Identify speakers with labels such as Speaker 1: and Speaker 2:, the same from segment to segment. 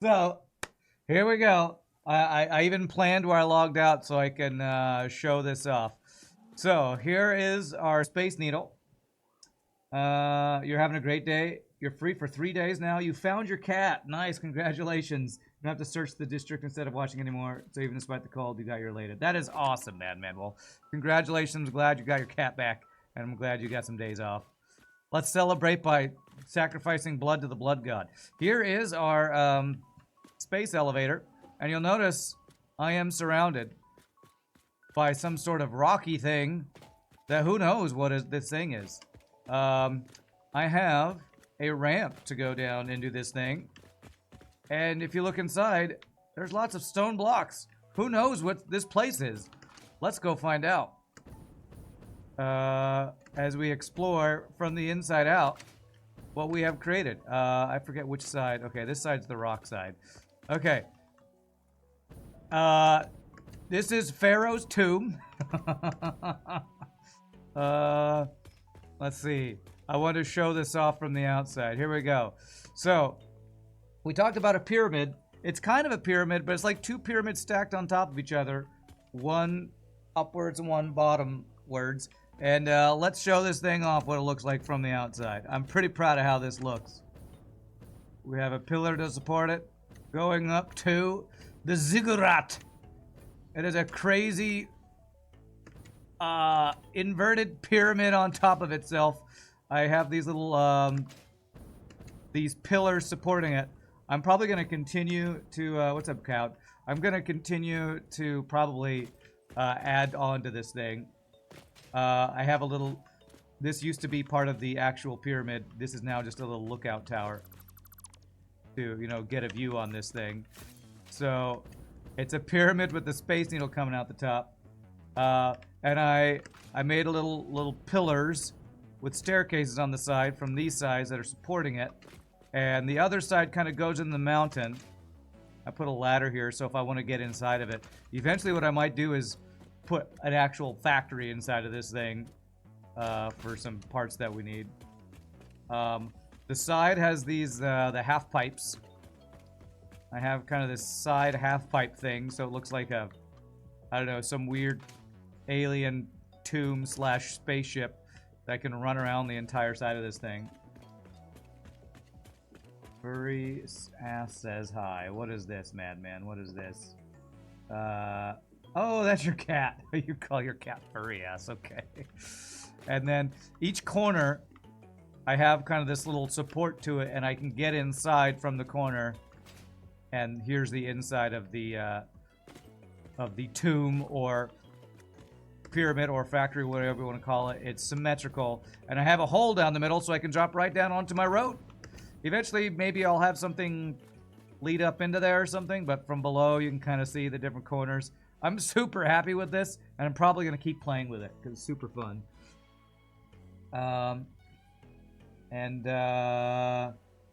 Speaker 1: So here we go. I even planned where I logged out so I can show this off. So here is our Space Needle. You're having a great day. You're free for 3 days now. You found your cat. Nice, congratulations. You don't have to search the district instead of watching anymore. So even despite the cold, you got your elated. That is awesome, man. Well, congratulations. Glad you got your cat back, and I'm glad you got some days off. Let's celebrate by sacrificing blood to the blood god. Here is our space elevator, and you'll notice I am surrounded by some sort of rocky thing that who knows what this thing is. I have a ramp to go down into this thing, and if you look inside, there's lots of stone blocks. Who knows what this place is? Let's go find out. As we explore from the inside out what we have created. I forget which side. Okay, this side's the rock side. Okay. This is Pharaoh's tomb. Let's see. I want to show this off from the outside. Here we go. So, we talked about a pyramid. It's kind of a pyramid, but it's like two pyramids stacked on top of each other. One upwards and one bottomwards. And let's show this thing off what it looks like from the outside. I'm pretty proud of how this looks. We have a pillar to support it. Going up to the ziggurat. It is a crazy inverted pyramid on top of itself. I have these little these pillars supporting it. I'm probably going to continue to what's up, Cow? I'm going to continue to probably add on to this thing. I have a little. This used to be part of the actual pyramid. This is now just a little lookout tower to, you know, get a view on this thing. So it's a pyramid with the Space Needle coming out the top. And I made a little pillars with staircases on the side from these sides that are supporting it. And the other side kind of goes in the mountain. I put a ladder here, so if I want to get inside of it. Eventually what I might do is put an actual factory inside of this thing for some parts that we need. The side has these, the half pipes. I have kind of this side half pipe thing, so it looks like a, I don't know, some weird alien tomb slash spaceship that can run around the entire side of this thing. Furry ass says hi. What is this, madman? What is this? Oh, that's your cat. You call your cat furry ass. Okay. And then each corner, I have kind of this little support to it, and I can get inside from the corner. And here's the inside of the tomb or pyramid or factory, whatever you want to call it. It's symmetrical, and I have a hole down the middle so I can drop right down onto my road. Eventually, maybe I'll have something lead up into there or something, but from below you can kind of see the different corners. I'm super happy with this, and I'm probably going to keep playing with it because it's super fun.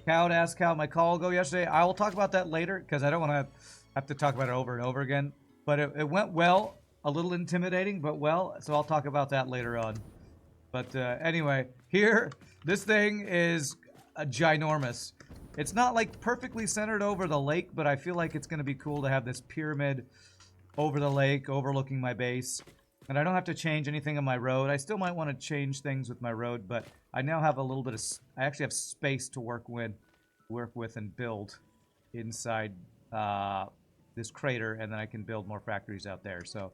Speaker 1: Cowd asked how my call go yesterday. I will talk about that later because I don't want to have to talk about it over and over again. But it went well. A little intimidating, but well. So I'll talk about that later on. But anyway, here, this thing is ginormous. It's not like perfectly centered over the lake, but I feel like it's going to be cool to have this pyramid over the lake overlooking my base. And I don't have to change anything on my road. I still might want to change things with my road, but I now have a little bit of... I actually have space to work with and build inside this crater, and then I can build more factories out there. So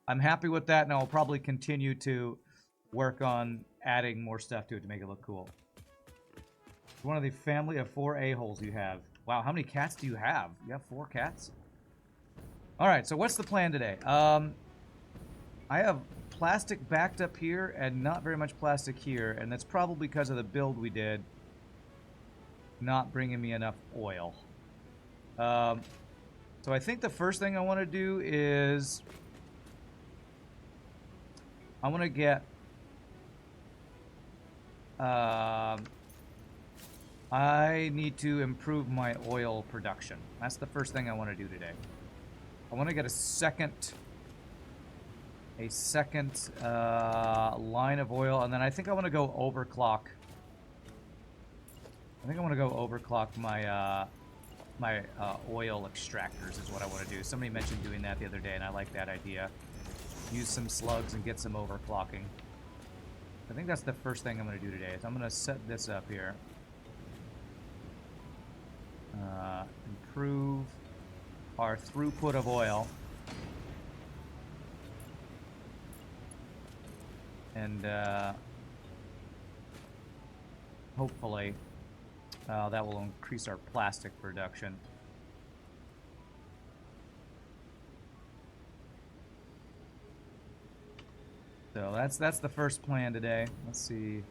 Speaker 1: I'm happy with that, and I'll probably continue to work on adding more stuff to it to make it look cool. It's one of the family of 4 a-holes you have. Wow, how many cats do you have? You have 4 cats? Alright, so what's the plan today? I have plastic backed up here and not very much plastic here, and that's probably because of the build we did not bringing me enough oil. So I think the first thing I want to do is I want to get I need to improve my oil production. That's the first thing I want to do today. I want to get a second line of oil, and then I think I want to go overclock. I think I want to go overclock my my oil extractors is what I want to do. Somebody mentioned doing that the other day, and I like that idea. Use some slugs and get some overclocking. I think that's the first thing I'm going to do today. Is I'm going to set this up here. Improve our throughput of oil. And hopefully that will increase our plastic production. So that's the first plan today. Let's see.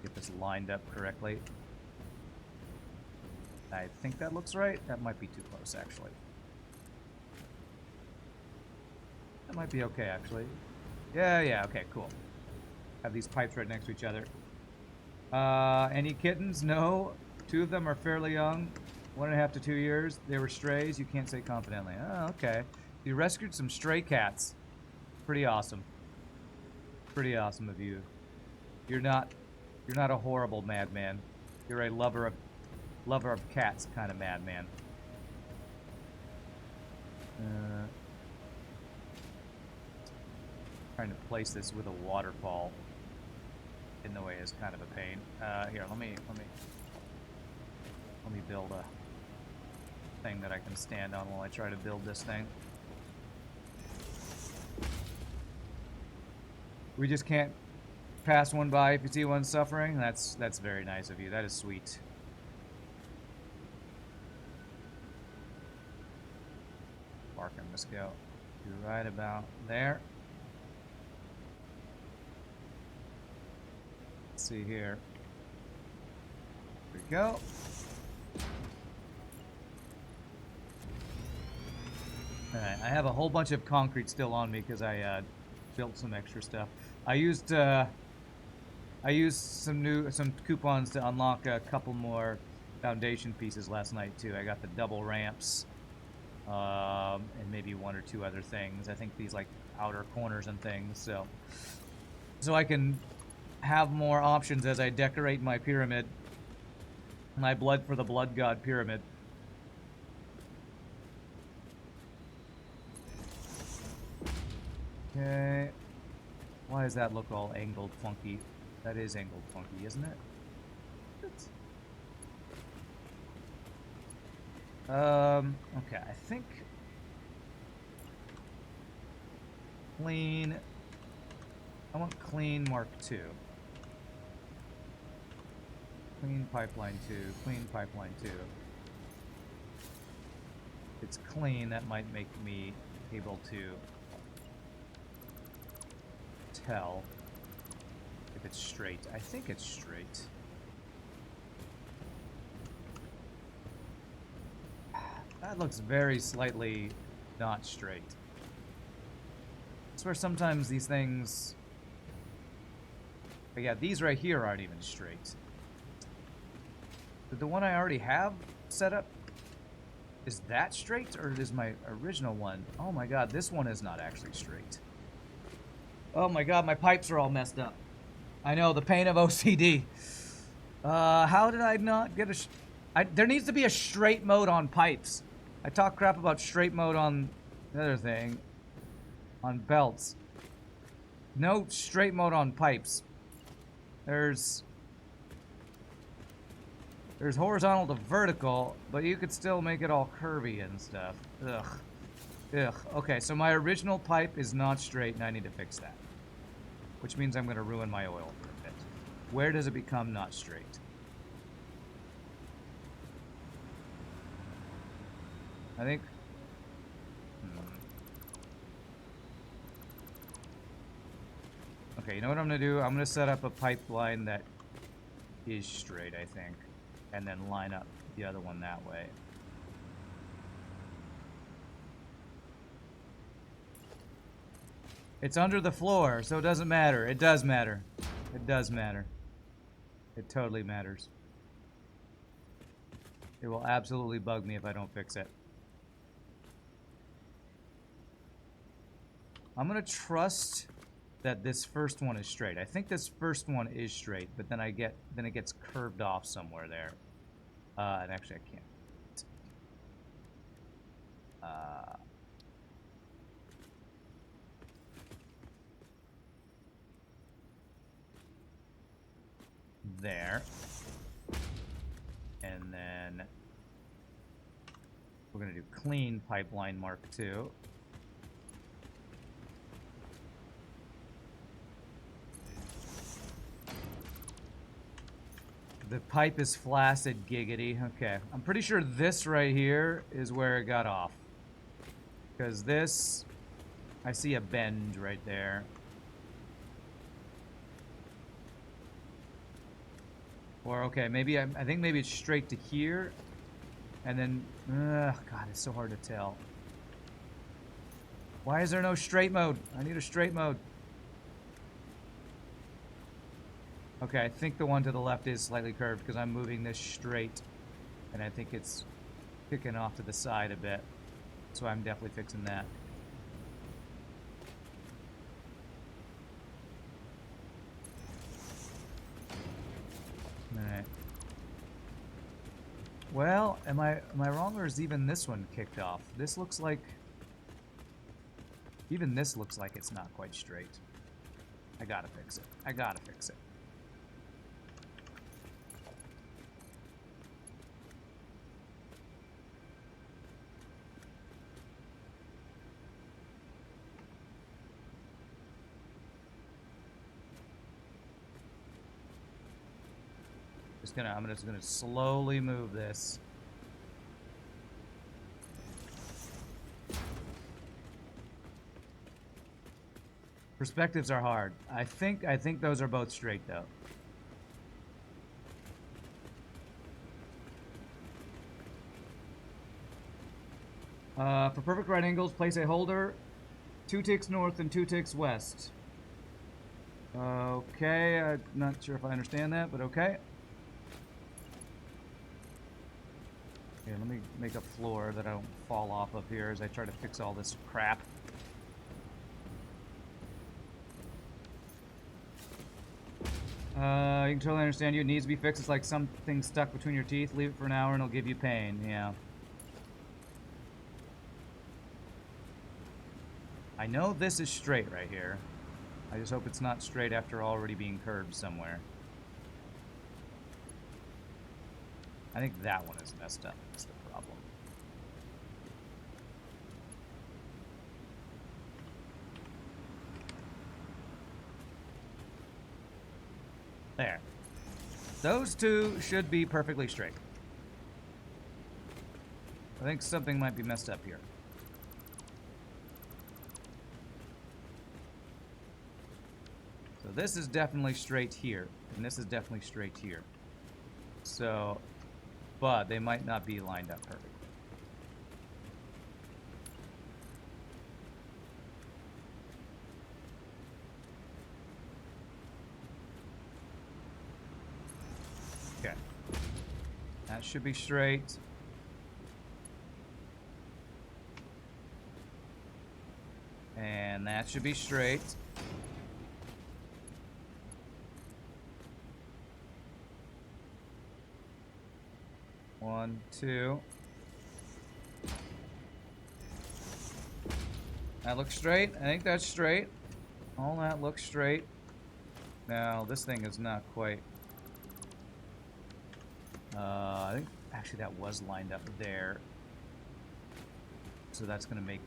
Speaker 1: Get this lined up correctly. I think that looks right. That might be too close, actually. That might be okay, actually. Yeah, okay, cool. Have these pipes right next to each other. Any kittens? No. 2 of them are fairly young. 1.5 to 2 years. They were strays. You can't say confidently. Oh, okay. You rescued some stray cats. Pretty awesome. Pretty awesome of you. You're not a horrible madman. You're a lover of cats kind of madman. Trying to place this with a waterfall in the way is kind of a pain. Here, let me build a thing that I can stand on while I try to build this thing. We just can't pass one by if you see one suffering. That's very nice of you. That is sweet. Parking, let's go. You're right about there. Let's see here. Here we go. Alright, I have a whole bunch of concrete still on me because I built some extra stuff. I used some coupons to unlock a couple more foundation pieces last night too. I got the double ramps, and maybe 1 or 2 other things. I think these like outer corners and things, so I can have more options as I decorate my pyramid. My blood for the blood god pyramid. Okay. Why does that look all angled funky? That is angled funky, isn't it? Okay, I think clean. I want clean Mark II. Clean pipeline 2, clean pipeline 2. If it's clean, that might make me able to tell if it's straight. I think it's straight. That looks very slightly not straight. It's where sometimes these things... But yeah, these right here aren't even straight. But the one I already have set up, is that straight, or is my original one? Oh my god, this one is not actually straight. Oh my god, my pipes are all messed up. I know, the pain of OCD. How did I not get a... there needs to be a straight mode on pipes. I talk crap about straight mode on the other thing. On belts. No straight mode on pipes. There's horizontal to vertical, but you could still make it all curvy and stuff. Ugh. Ugh. Okay, so my original pipe is not straight, and I need to fix that. Which means I'm going to ruin my oil for a bit. Where does it become not straight? I think... Okay, you know what I'm going to do? I'm going to set up a pipeline that is straight, I think. And then line up the other one that way. It's under the floor, so it doesn't matter. It does matter. It does matter. It totally matters. It will absolutely bug me if I don't fix it. I'm gonna trust that this first one is straight. I think this first one is straight, but then it gets curved off somewhere there. And actually, I can't. There. And then we're going to do clean pipeline Mark II. The pipe is flaccid, giggity. Okay. I'm pretty sure this right here is where it got off. Because this, I see a bend right there. Or, okay, maybe, I think maybe it's straight to here. And then, God, it's so hard to tell. Why is there no straight mode? I need a straight mode. Okay, I think the one to the left is slightly curved because I'm moving this straight. And I think it's kicking off to the side a bit. So I'm definitely fixing that. Alright. Well, am I wrong, or is even this one kicked off? This looks like... Even this looks like it's not quite straight. I gotta fix it. I gotta fix it. I'm just gonna slowly move this. Perspectives are hard. I think those are both straight though. For perfect right angles, place a holder 2 ticks north and 2 ticks west. Okay, I'm not sure if I understand that, but okay. Okay, let me make a floor that I don't fall off of here as I try to fix all this crap. You can totally understand you. It needs to be fixed. It's like something stuck between your teeth. Leave it for an hour and it'll give you pain. Yeah. I know this is straight right here. I just hope it's not straight after already being curved somewhere. I think that one is messed up. That's the problem. There. Those two should be perfectly straight. I think something might be messed up here. So this is definitely straight here, and this is definitely straight here. So, but they might not be lined up perfectly. Okay. That should be straight. And that should be straight. One, two. That looks straight. I think that's straight. All that looks straight. Now, this thing is not quite... I think actually that was lined up there. So that's going to make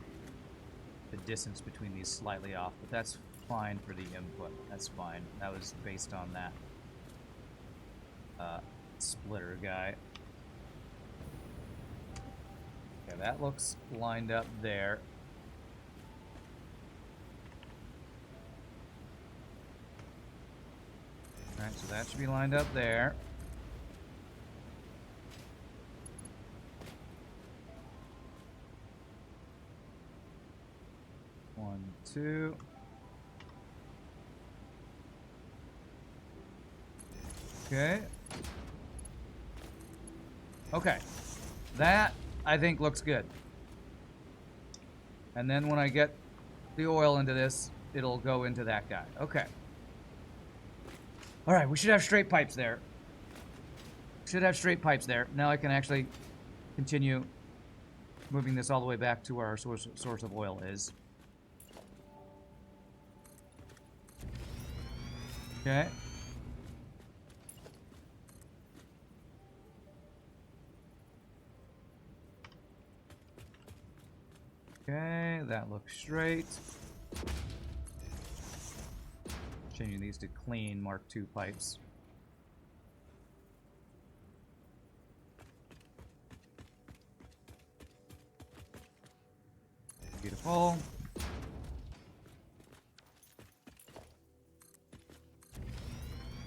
Speaker 1: the distance between these slightly off. But that's fine for the input. That's fine. That was based on that splitter guy. Okay, that looks lined up there. Alright, so that should be lined up there. One, two. Okay. Okay. That, I think, looks good. And then when I get the oil into this, it'll go into that guy. Okay. All right, we should have straight pipes there. Should have straight pipes there. Now I can actually continue moving this all the way back to where our source of oil is. Okay. Okay, that looks straight. Changing these to clean Mark II pipes. Beautiful.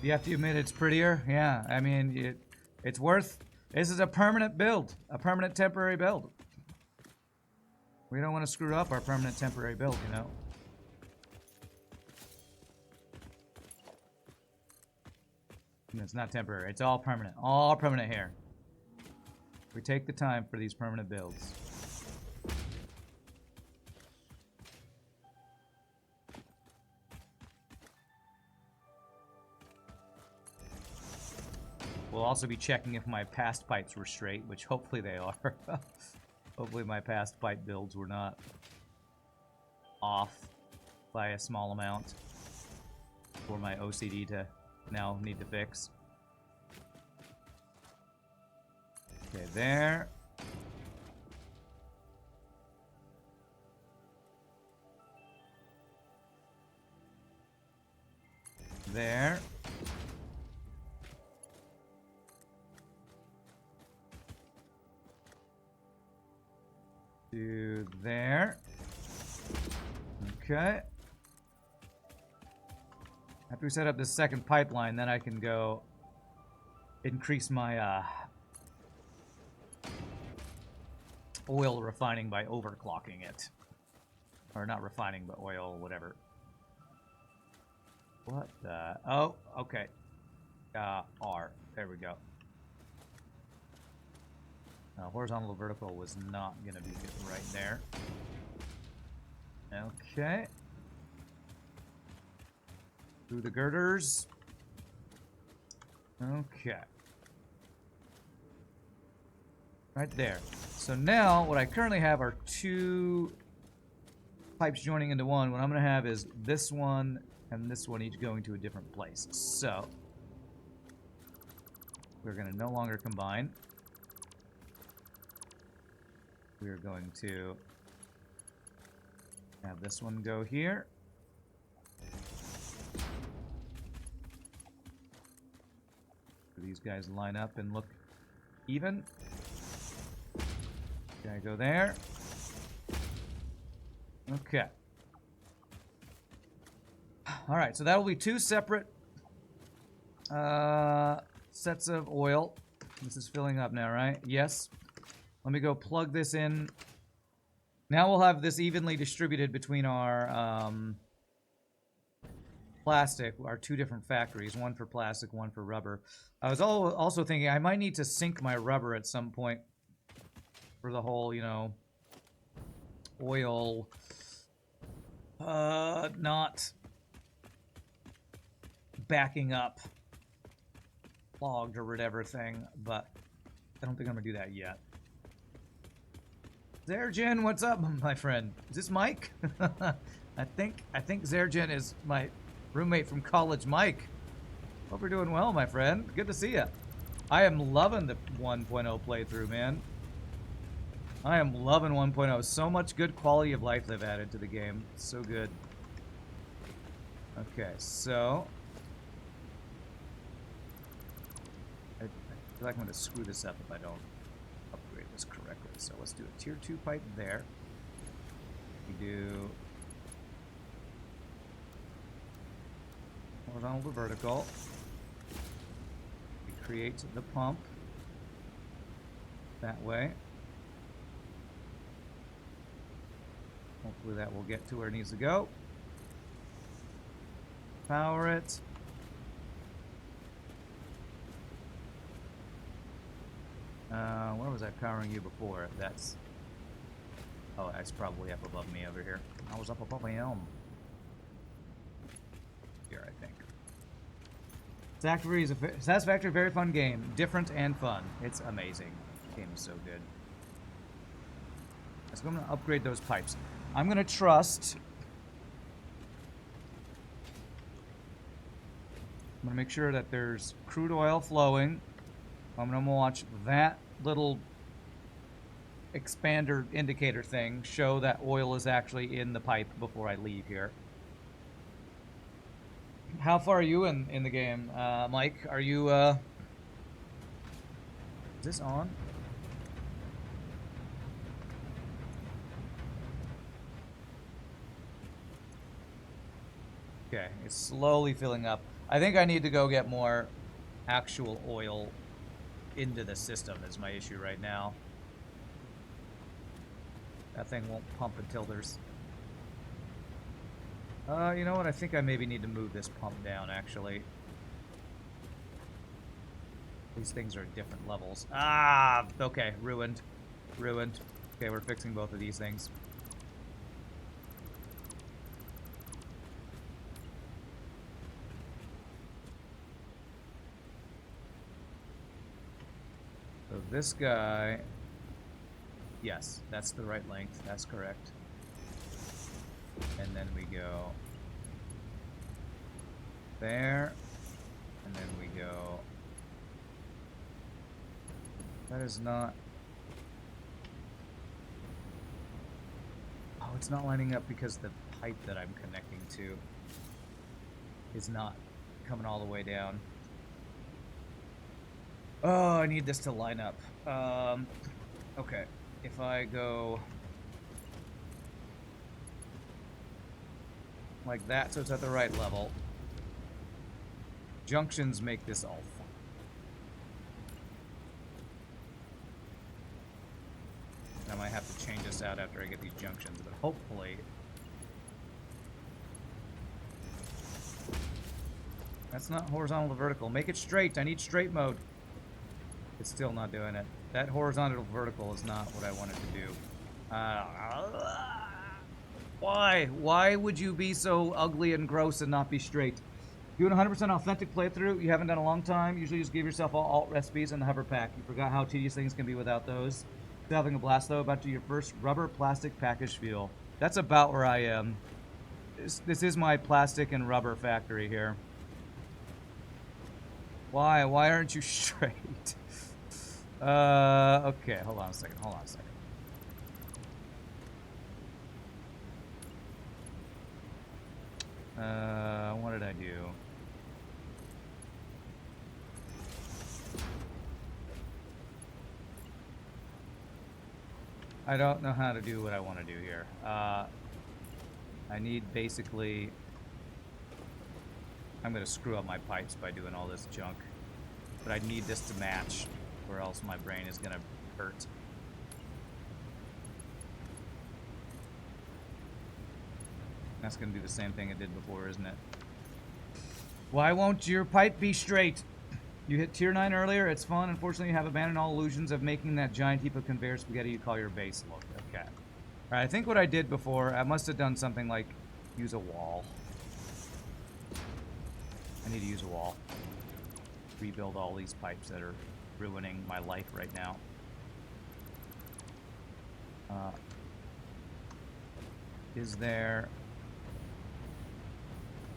Speaker 1: You have to admit it's prettier. Yeah, I mean, it's worth... This is a permanent build. A permanent temporary build. We don't want to screw up our permanent temporary build, you know? And it's not temporary. It's all permanent. All permanent here. We take the time for these permanent builds. We'll also be checking if my past pipes were straight, which hopefully they are. Hopefully my past pipe builds were not off by a small amount for my OCD to now need to fix. Okay, there. There. To there. Okay. After we set up this second pipeline, then I can go increase my oil refining by overclocking it. Or not refining, but oil, whatever. What the... Oh, okay. R. There we go. Horizontal to vertical was not going to be good right there. Okay. Through the girders. Okay. Right there. So now, what I currently have are two pipes joining into one. What I'm going to have is this one and this one each going to a different place. So, we're going to no longer combine. We're going to have this one go here. These guys line up and look even. Gotta go there. Okay. Alright, so that will be two separate sets of oil. This is filling up now, right? Yes. Let me go plug this in. Now we'll have this evenly distributed between our plastic, our two different factories, one for plastic, one for rubber. I was also thinking I might need to sink my rubber at some point for the whole, you know, oil not backing up clogged or whatever thing, but I don't think I'm gonna do that yet. Zergen, what's up, my friend? Is this Mike? I think Zergen is my roommate from college, Mike. Hope you're doing well, my friend. Good to see you. I am loving the 1.0 playthrough, man. I am loving 1.0. So much good quality of life they've added to the game. So good. Okay, so I feel like I'm going to screw this up if I don't upgrade this correctly. So let's do a tier 2 pipe there. We do horizontal to vertical. We create the pump that way. Hopefully that will get to where it needs to go. Power it. Where was I powering you before? That's... Oh, that's probably up above me over here. I was up above him. Satisfactory, very fun game. Different and fun. It's amazing. The game is so good. So I'm going to upgrade those pipes. I'm going to trust... I'm going to make sure that there's crude oil flowing. I'm going to watch that little expander indicator thing show that oil is actually in the pipe before I leave here. How far are you in the game, Mike? Are you, Is this on? Okay, it's slowly filling up. I think I need to go get more actual oil into the system is my issue right now. That thing won't pump until there's... you know what? I think I maybe need to move this pump down, actually. These things are at different levels. Ah! Okay, ruined. Ruined. Okay, we're fixing both of these things. So this guy... Yes, that's the right length. That's correct. And then we go there, and then we go... That is not... Oh, it's not lining up because the pipe that I'm connecting to is not coming all the way down. Oh, I need this to line up. Okay, if I go like that so it's at the right level. Junctions make this all fun. I might have to change this out after I get these junctions, but hopefully... That's not horizontal to vertical. Make it straight. I need straight mode. It's still not doing it. That horizontal to vertical is not what I wanted to do. Why? Why would you be so ugly and gross and not be straight? Doing 100% authentic playthrough you haven't done in a long time. Usually just give yourself all alt recipes in the hover pack. You forgot how tedious things can be without those. Still having a blast though. About to do your first rubber plastic package fuel. That's about where I am. This is my plastic and rubber factory here. Why? Why aren't you straight? Okay, hold on a second. Hold on a second. What did I do? I don't know how to do what I want to do here. I need basically... I'm going to screw up my pipes by doing all this junk. But I need this to match, or else my brain is going to hurt. That's going to do the same thing it did before, isn't it? Why won't your pipe be straight? You hit tier 9 earlier. It's fun. Unfortunately, you have abandoned all illusions of making that giant heap of conveyor spaghetti you call your base look. Okay. Alright, I think what I did before, I must have done something like use a wall. I need to use a wall. Rebuild all these pipes that are ruining my life right now. Is there...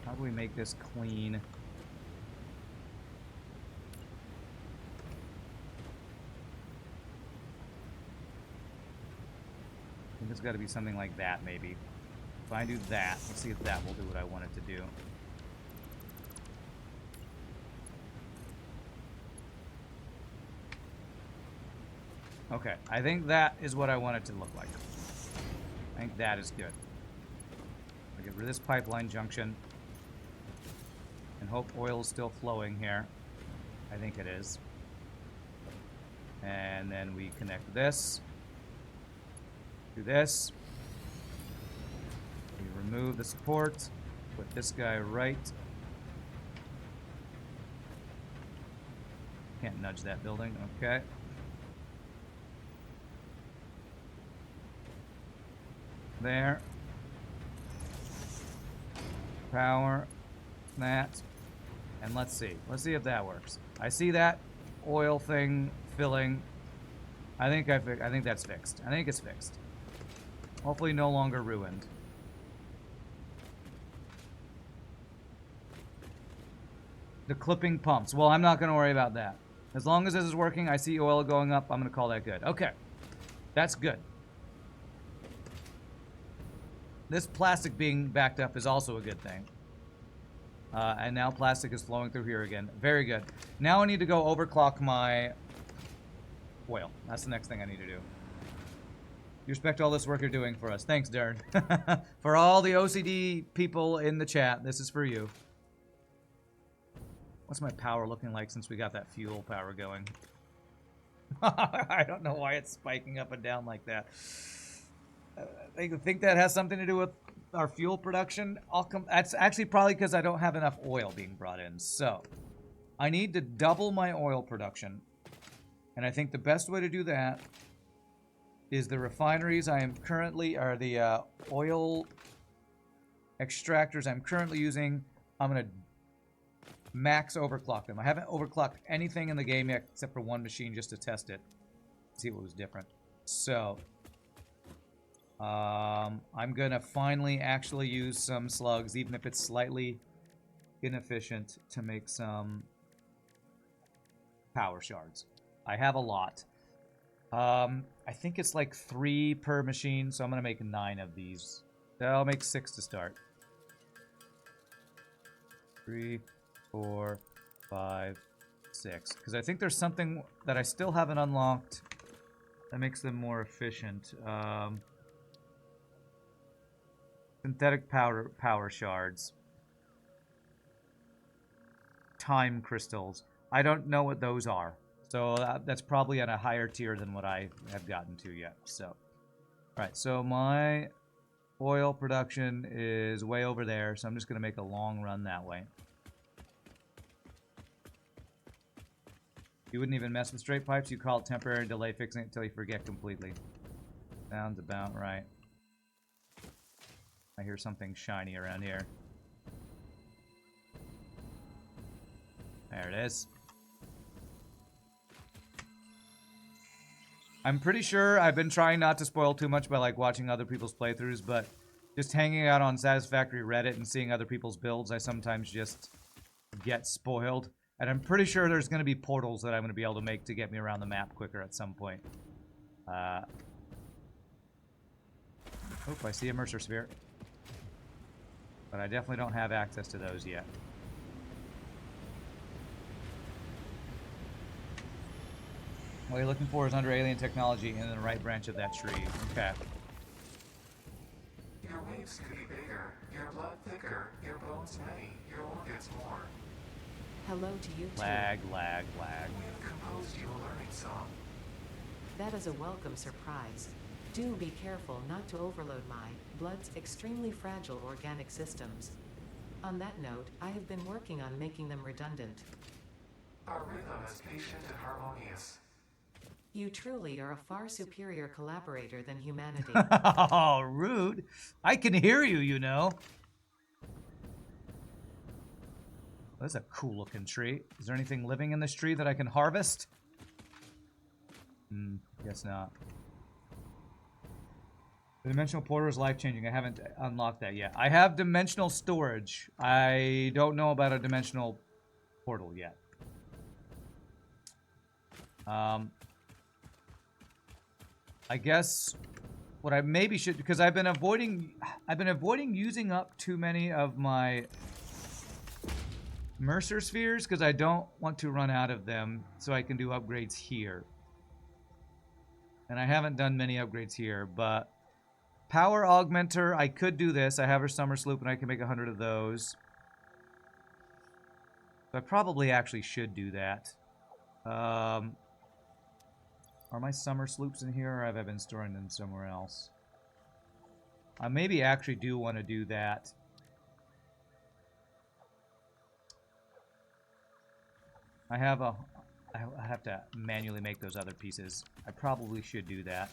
Speaker 1: How do we make this clean? I think it's got to be something like that, maybe. If I do that, let's see if that will do what I want it to do. Okay, I think that is what I want it to look like. I think that is good. I'll get rid of this pipeline junction. And hope oil is still flowing here. I think it is. And then we connect this. Do this. We remove the support. Put this guy right. Can't nudge that building. Okay. There. Power that. And let's see. Let's see if that works. I see that oil thing filling. I think that's fixed. I think it's fixed. Hopefully no longer ruined. The clipping pumps. Well, I'm not going to worry about that. As long as this is working, I see oil going up. I'm going to call that good. Okay. That's good. This plastic being backed up is also a good thing. And now plastic is flowing through here again. Very good. Now I need to go overclock my oil. That's the next thing I need to do. You respect all this work you're doing for us. Thanks, Darren. For all the OCD people in the chat, this is for you. What's my power looking like since we got that fuel power going? I don't know why it's spiking up and down like that. I think that has something to do with our fuel production. That's actually probably because I don't have enough oil being brought in. So, I need to double my oil production. And I think the best way to do that is the refineries I am currently, or the oil extractors I'm currently using. I'm going to max overclock them. I haven't overclocked anything in the game yet except for one machine just to test it. See what was different. So, I'm going to finally actually use some slugs, even if it's slightly inefficient, to make some power shards. I have a lot. I think it's like 3 per machine, so I'm going to make 9 of these. I'll make 6 to start. 3, 4, 5, 6. Because I think there's something that I still haven't unlocked that makes them more efficient. Synthetic power shards. Time crystals. I don't know what those are. So that's probably at a higher tier than what I have gotten to yet. So, alright, so my oil production is way over there, so I'm just going to make a long run that way. You wouldn't even mess with straight pipes, you call it temporary delay fixing it until you forget completely. Sounds about right. I hear something shiny around here. There it is. I'm pretty sure I've been trying not to spoil too much by like watching other people's playthroughs, but just hanging out on Satisfactory Reddit and seeing other people's builds, I sometimes just get spoiled. And I'm pretty sure there's going to be portals that I'm going to be able to make to get me around the map quicker at some point. Oh, I see a Mercer Sphere. But I definitely don't have access to those yet. What you're looking for is under alien technology in the right branch of that tree. Okay.
Speaker 2: Your waves could be bigger, your blood thicker, your bones many, your organs more.
Speaker 3: Hello to you too.
Speaker 1: Lag.
Speaker 2: We have composed you a learning song.
Speaker 3: That is a welcome surprise. Do be careful not to overload my blood's extremely fragile organic systems. On that note, I have been working on making them redundant.
Speaker 2: Our rhythm is patient and harmonious.
Speaker 3: You truly are a far superior collaborator than humanity.
Speaker 1: Oh, rude. I can hear you, you know. That's a cool looking tree. Is there anything living in this tree that I can harvest? Guess not. The dimensional portal is life-changing. I haven't unlocked that yet. I have dimensional storage. I don't know about a dimensional portal yet. I guess what I maybe should, because I've been avoiding using up too many of my Mercer spheres because I don't want to run out of them so I can do upgrades here. And I haven't done many upgrades here, but power augmenter, I could do this. I have her summer sloop and I can make 100 of those. So I probably actually should do that. Are my summer sloops in here, or have I been storing them somewhere else? I maybe actually do want to do that. I have to manually make those other pieces. I probably should do that.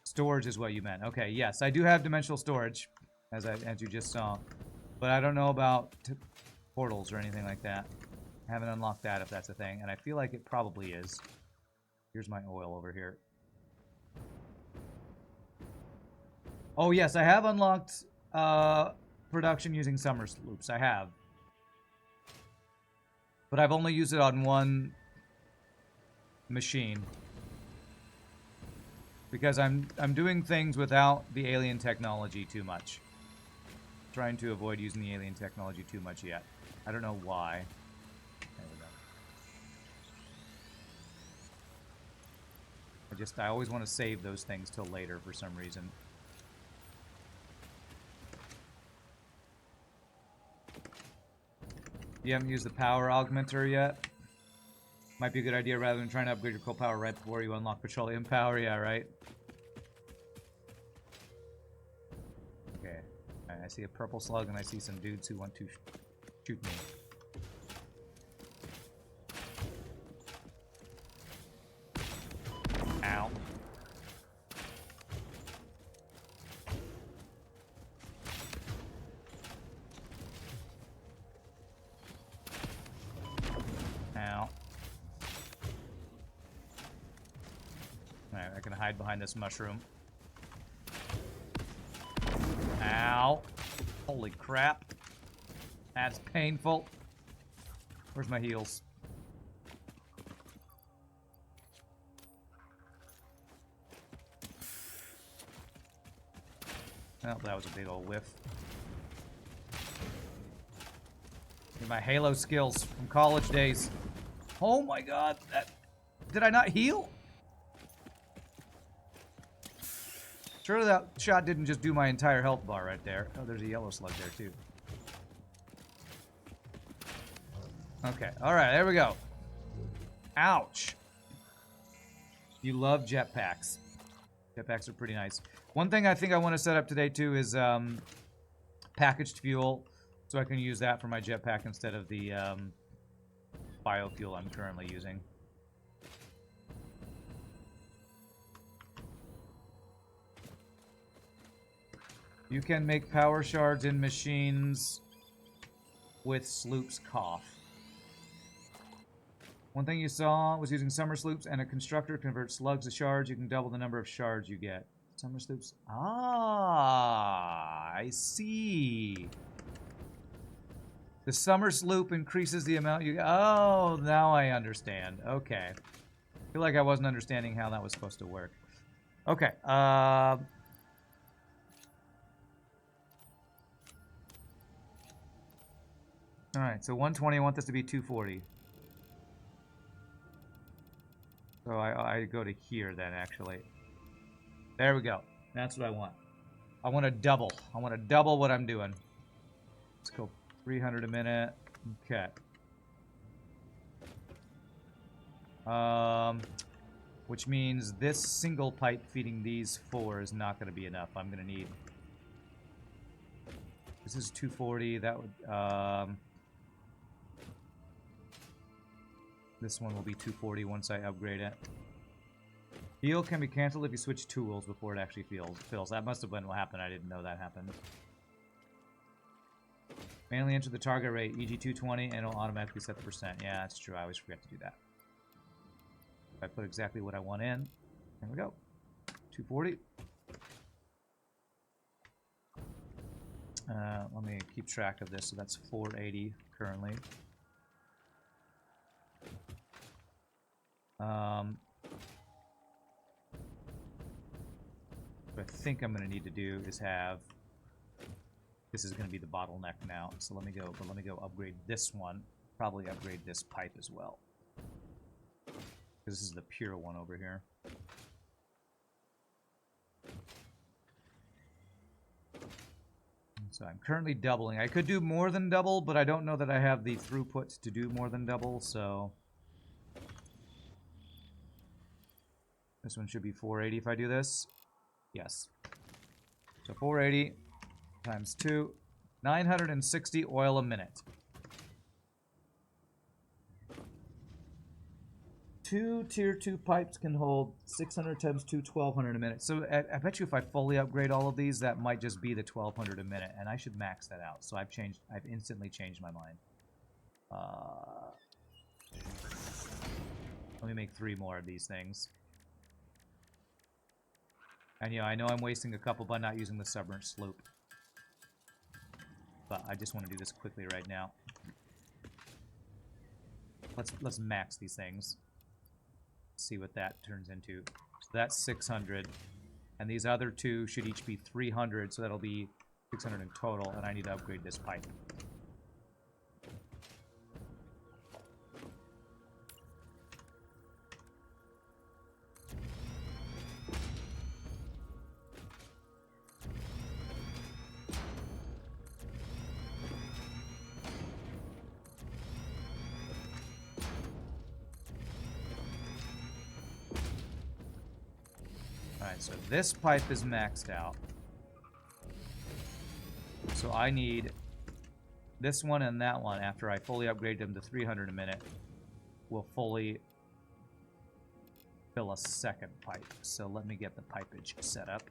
Speaker 1: Storage is what you meant. Okay, yes, I do have dimensional storage, as you just saw. But I don't know about portals or anything like that. I haven't unlocked that if that's a thing, and I feel like it probably is. Here's my oil over here. Oh yes, I have unlocked production using summer sloops. I have. But I've only used it on one machine. Because I'm doing things without the alien technology too much. Trying to avoid using the alien technology too much yet. I don't know why. There we go. I always want to save those things till later for some reason. You haven't used the power augmenter yet? Might be a good idea rather than trying to upgrade your coal power right before you unlock petroleum power. Yeah, right? Okay. Right, I see a purple slug and I see some dudes who want to shoot me. Ow. Ow. Alright, I can hide behind this mushroom. Ow. Holy crap. That's painful. Where's my heals? Oh, that was a big old whiff. Need my Halo skills from college days. Oh my god, did I not heal? Surely that shot didn't just do my entire health bar right there. Oh, there's a yellow slug there too. Okay, alright, there we go. Ouch. You love jetpacks. Jetpacks are pretty nice. One thing I think I want to set up today too is packaged fuel, so I can use that for my jetpack instead of the biofuel I'm currently using. You can make power shards in machines with Sloop's cough. One thing you saw was using summer sloops and a constructor converts slugs to shards. You can double the number of shards you get. Summer sloops. Ah, I see. The summer sloop increases the amount you... Oh, now I understand. Okay. I feel like I wasn't understanding how that was supposed to work. Okay. Alright, so 120, I want this to be 240. So I go to here then, actually. There we go. That's what I want. I want to double. I want to double what I'm doing. Let's go 300 a minute. Okay. Which means this single pipe feeding these four is not going to be enough. I'm going to need... This is 240. That would... This one will be 240 once I upgrade it. Heal can be canceled if you switch tools before it actually fills. That must have been what happened. I didn't know that happened. Manually enter the target rate, e.g. 220, and it'll automatically set the percent. Yeah, that's true. I always forget to do that. If I put exactly what I want in, there we go. 240. Let me keep track of this. So that's 480 currently. What I think I'm going to need to do is have... This is going to be the bottleneck now, so let me go upgrade this one. Probably upgrade this pipe as well. Because this is the pure one over here. So I'm currently doubling. I could do more than double, but I don't know that I have the throughput to do more than double, so... This one should be 480 if I do this. Yes. So 480 times 2. 960 oil a minute. 2 tier 2 pipes can hold 600 times 2, 1200 a minute. So I bet you if I fully upgrade all of these, that might just be the 1200 a minute, and I should max that out. So I've instantly changed my mind. Let me make 3 more of these things. And yeah, I know I'm wasting a couple by not using the submerged sloop. But I just want to do this quickly right now. Let's max these things. See what that turns into. So that's 600. And these other 2 should each be 300, so that'll be 600 in total, and I need to upgrade this pipe. Alright, so this pipe is maxed out. So I need this one and that one, after I fully upgrade them to 300 a minute, will fully fill a second pipe. So let me get the pipage set up.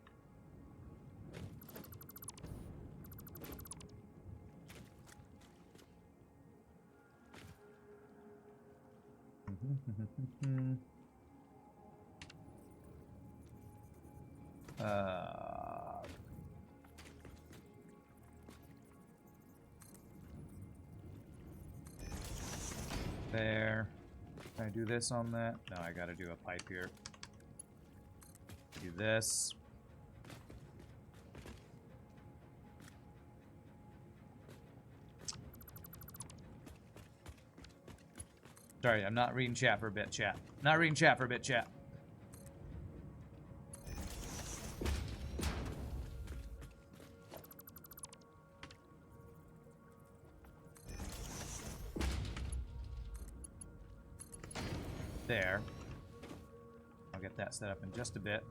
Speaker 1: There. Can I do this on that? No, I gotta do a pipe here. Do this. Sorry, I'm not reading chat for a bit, chat. Not reading chat for a bit, chat. There. I'll get that set up in just a bit.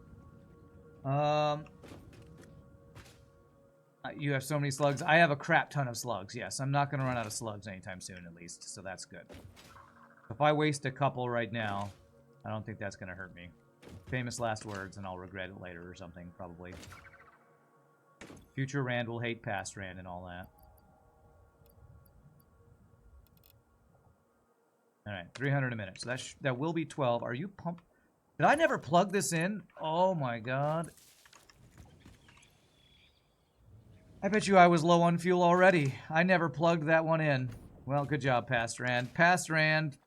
Speaker 1: You have so many slugs. I have a crap ton of slugs, yes. I'm not going to run out of slugs anytime soon, at least, so that's good. If I waste a couple right now, I don't think that's going to hurt me. Famous last words, and I'll regret it later or something, probably. Future Rand will hate past Rand and all that. Alright, 300 a minute. So that will be 12. Are you pumped? Did I never plug this in? Oh my god. I bet you I was low on fuel already. I never plugged that one in. Well, good job, Past Rand. Past Rand.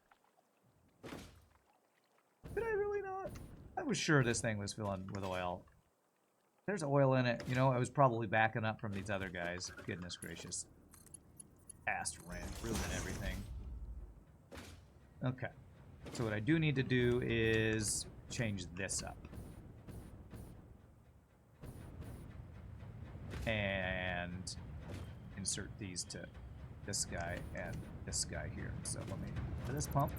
Speaker 1: Did I really not? I was sure this thing was filling with oil. There's oil in it. You know, I was probably backing up from these other guys. Goodness gracious. Past Rand. Ruining everything. Okay. So what I do need to do is change this up. And insert these to this guy and this guy here. So let me for this pump.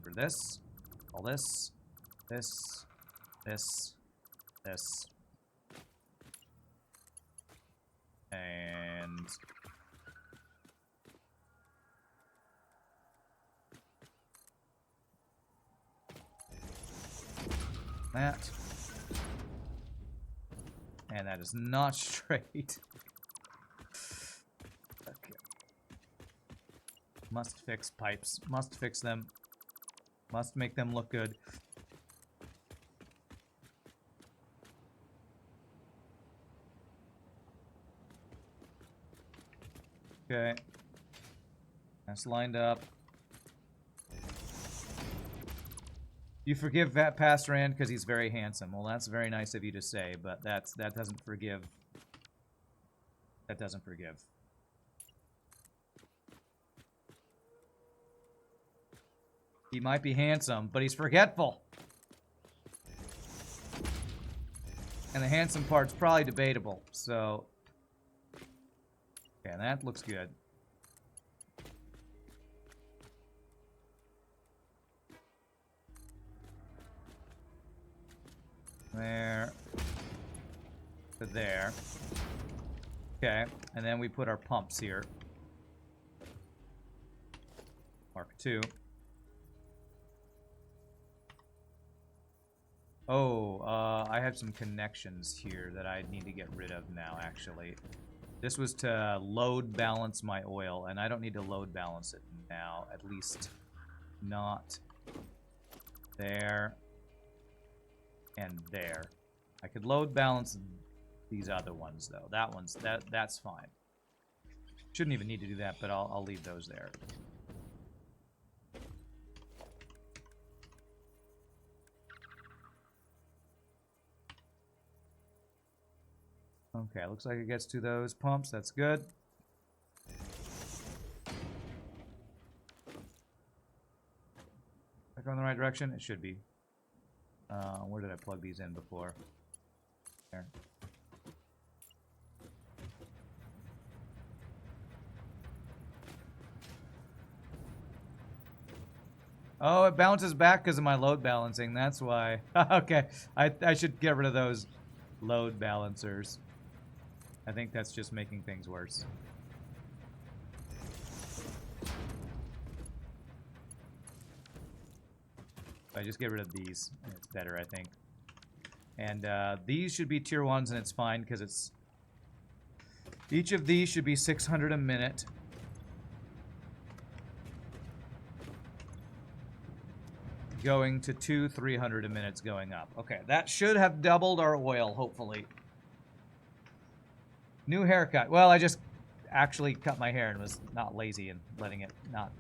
Speaker 1: For this. All this. This. This. This. And that. And that is not straight. Okay. Must fix pipes. Must fix them. Must make them look good. Okay. That's lined up. You forgive that past Rand because he's very handsome. Well, that's very nice of you to say, but that doesn't forgive. That doesn't forgive. He might be handsome, but he's forgetful. And the handsome part's probably debatable, so... Okay, that looks good. There. To there. Okay, and then we put our pumps here. Mark 2. Oh, I have some connections here that I need to get rid of now, actually. This was to load balance my oil, and I don't need to load balance it now. At least not there and there. I could load balance these other ones though. That's fine. Shouldn't even need to do that, but I'll leave those there. Okay, looks like it gets to those pumps. That's good. Back going in the right direction? It should be. Where did I plug these in before? There. Oh, it bounces back because of my load balancing. That's why. Okay, I should get rid of those load balancers. I think that's just making things worse. I just get rid of these, and it's better, I think. And these should be tier 1s, and it's fine, because it's... Each of these should be 600 a minute. Going to 300 a minute going up. Okay, that should have doubled our oil, hopefully. New haircut. Well, I just actually cut my hair and was not lazy and letting it not,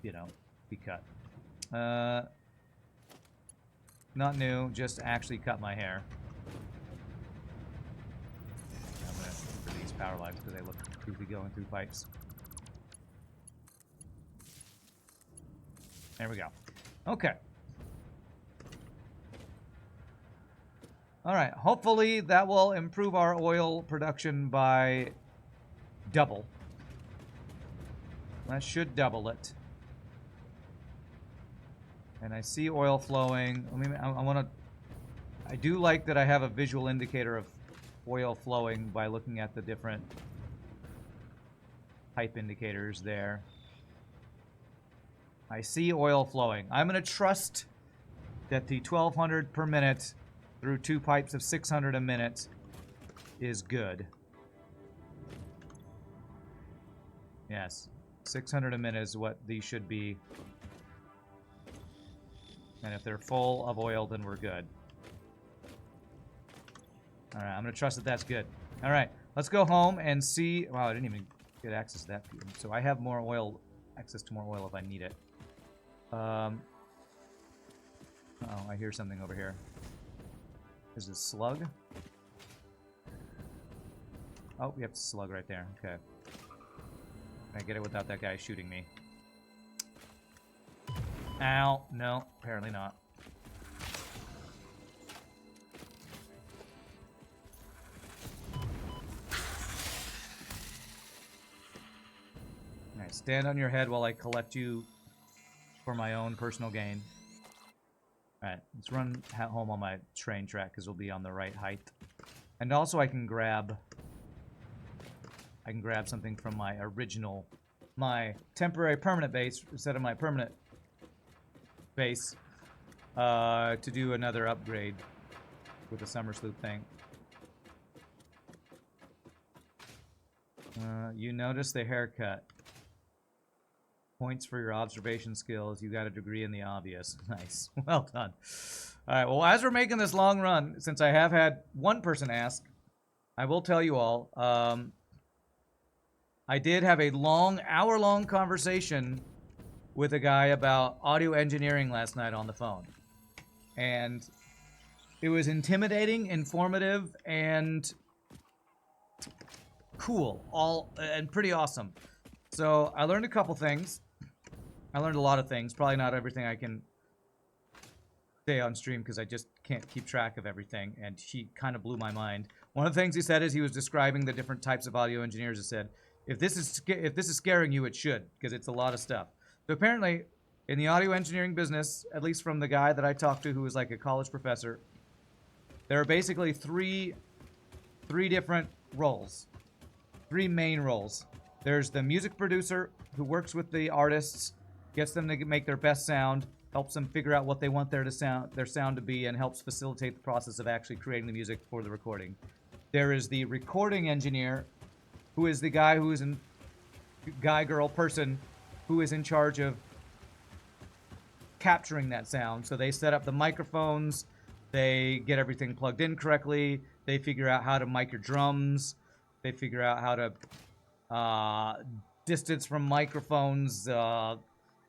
Speaker 1: you know, be cut. Not new, just actually cut my hair. I'm gonna for these power lines because they look goofy going through pipes. There we go. Okay. Alright, hopefully that will improve our oil production by double. That should double it. And I see oil flowing. I do like that I have a visual indicator of oil flowing by looking at the different pipe indicators there. I see oil flowing. I'm going to trust that the 1200 per minute through 2 pipes of 600 a minute is good. Yes, 600 a minute is what these should be. And if they're full of oil, then we're good. All right, I'm going to trust that that's good. All right, let's go home and see. Wow, I didn't even get access to that. So I have more oil, access to more oil if I need it. Oh, I hear something over here. Is it a slug? Oh, we have a slug right there. Okay. Can I get it without that guy shooting me? Ow. No, apparently not. Alright, stand on your head while I collect you for my own personal gain. Alright, let's run home on my train track because we'll be on the right height. And also I can grab something from my original, my temporary permanent base instead of my permanent base to do another upgrade with the summer sloop thing. You notice the haircut. Points for your observation skills. You got a degree in the obvious. Nice. Well done. All right, well, as we're making this long run, since I have had one person ask, I will tell you all, I did have a long, hour-long conversation with a guy about audio engineering last night on the phone. And it was intimidating, informative, and cool, and pretty awesome. So I learned a couple things. I learned a lot of things. Probably not everything I can say on stream because I just can't keep track of everything. And he kind of blew my mind. One of the things he said is he was describing the different types of audio engineers. He said, if this is scaring you, it should, because it's a lot of stuff. So apparently, in the audio engineering business, at least from the guy that I talked to who was like a college professor, there are basically three different roles. 3 main roles. There's the music producer who works with the artists, gets them to make their best sound, helps them figure out what they want their sound to be, and helps facilitate the process of actually creating the music for the recording. There is the recording engineer, who is the guy who is in guy, girl, person who is in charge of capturing that sound. So they set up the microphones, they get everything plugged in correctly, they figure out how to mic your drums, they figure out how to distance from microphones,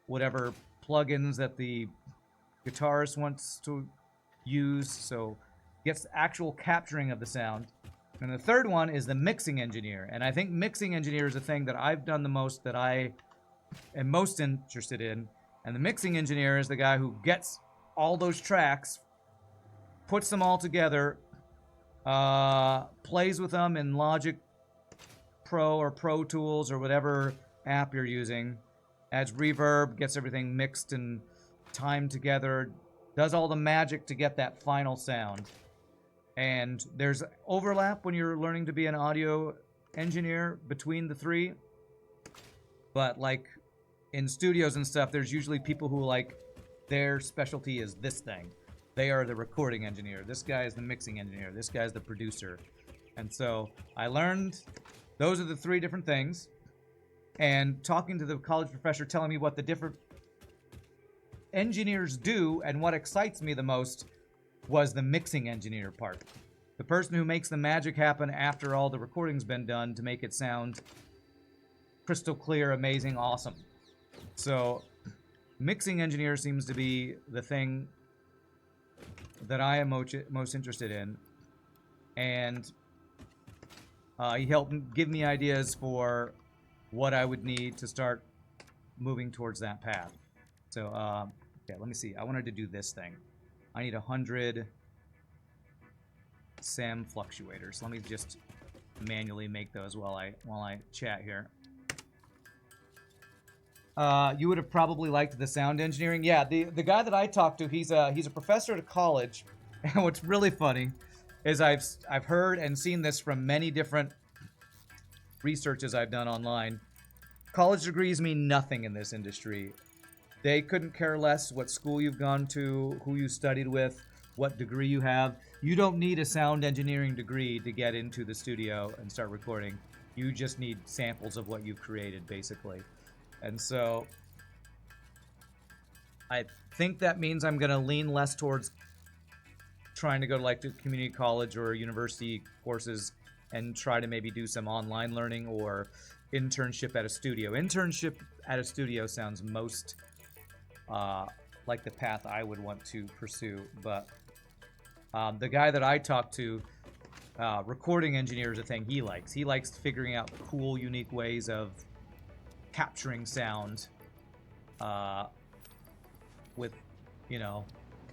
Speaker 1: whatever plugins that the guitarist wants to use. So gets actual capturing of the sound. And the third one is the mixing engineer. And I think mixing engineer is the thing that I've done the most, that I am most interested in. And the mixing engineer is the guy who gets all those tracks, puts them all together, plays with them in Logic Pro or Pro Tools or whatever app you're using, adds reverb, gets everything mixed and timed together, does all the magic to get that final sound. And there's overlap when you're learning to be an audio engineer between the three. But like in studios and stuff, there's usually people who like their specialty is this thing. They are the recording engineer. This guy is the mixing engineer. This guy's the producer. And so I learned those are the three different things. And talking to the college professor telling me what the different engineers do and what excites me the most was the mixing engineer part. The person who makes the magic happen after all the recording's been done to make it sound crystal clear, amazing, awesome. So mixing engineer seems to be the thing that I am most interested in. And he helped give me ideas for what I would need to start moving towards that path. So, okay, let me see. I wanted to do this thing. I need 100 SAM fluctuators. Let me just manually make those while I chat here. You would have probably liked the sound engineering. Yeah, the guy that I talked to, he's a professor at a college. And what's really funny is I've heard and seen this from many different researches I've done online. College degrees mean nothing in this industry. They couldn't care less what school you've gone to, who you studied with, what degree you have. You don't need a sound engineering degree to get into the studio and start recording. You just need samples of what you've created, basically. And so I think that means I'm going to lean less towards trying to go to like to community college or university courses and try to maybe do some online learning or internship at a studio. Internship at a studio sounds most like the path I would want to pursue. But the guy that I talked to, recording engineer is a thing he likes. He likes figuring out cool, unique ways of capturing sound with, you know,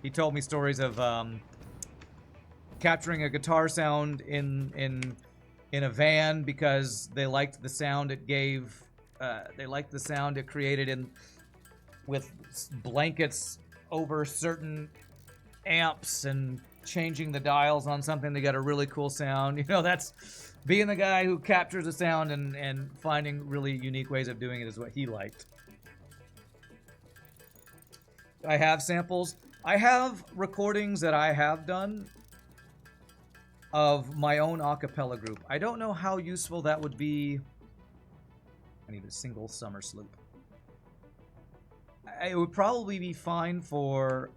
Speaker 1: he told me stories of capturing a guitar sound in a van because they liked the sound it gave. They liked the sound it created in with blankets over certain amps and changing the dials on something to get a really cool sound. You know, that's being the guy who captures a sound and finding really unique ways of doing it is what he liked. I have samples. I have recordings that I have done of my own a cappella group. I don't know how useful that would be. I need a single summer sloop. It would probably be fine for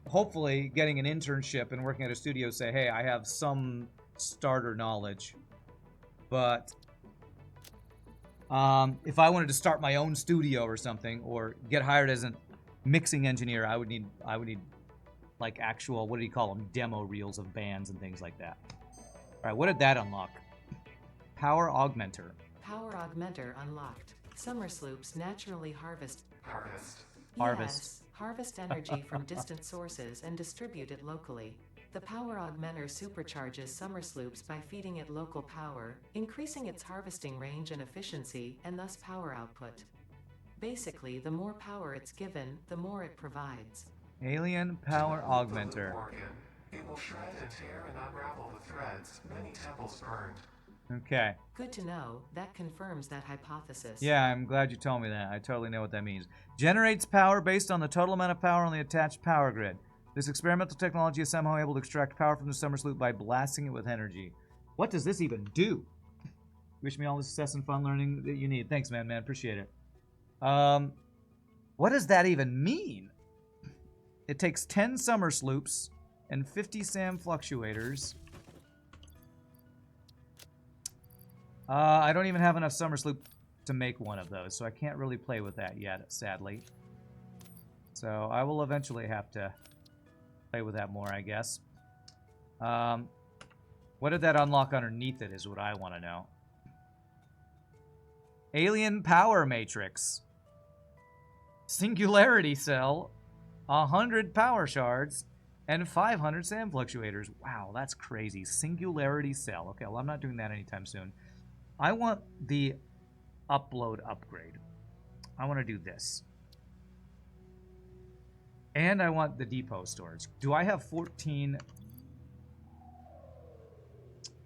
Speaker 1: hopefully getting an internship and working at a studio. Say, hey, I have some starter knowledge. But if I wanted to start my own studio or something, or get hired as a mixing engineer, I would need like actual, what do you call them, demo reels of bands and things like that. All right, what did that unlock? Power augmenter.
Speaker 3: Power augmenter unlocked. Summer sloops naturally harvest.
Speaker 2: Harvest.
Speaker 1: Harvest.
Speaker 3: Yes, harvest energy from distant sources and distribute it locally. The power augmenter supercharges summer sloops by feeding it local power, increasing its harvesting range and efficiency, and thus power output. Basically, the more power it's given, the more it provides.
Speaker 1: Alien power augmenter.
Speaker 2: Organ. It will shred and tear and unravel the threads. Many temples burned.
Speaker 1: Okay.
Speaker 3: Good to know. That confirms that hypothesis.
Speaker 1: Yeah, I'm glad you told me that. I totally know what that means. Generates power based on the total amount of power on the attached power grid. This experimental technology is somehow able to extract power from the summer sloop by blasting it with energy. What does this even do? Wish me all the success and fun learning that you need. Thanks, man. Appreciate it. What does that even mean? It takes 10 summer sloops and 50 SAM fluctuators. I don't even have enough summer sloop to make one of those, so I can't really play with that yet, sadly. So I will eventually have to play with that more, I guess. What did that unlock underneath it is what I want to know. Alien Power Matrix. Singularity Cell. 100 Power Shards. And 500 SAM Fluctuators. Wow, that's crazy. Singularity Cell. Okay, well, I'm not doing that anytime soon. I want the upload upgrade. I want to do this. And I want the depot storage. Do I have 14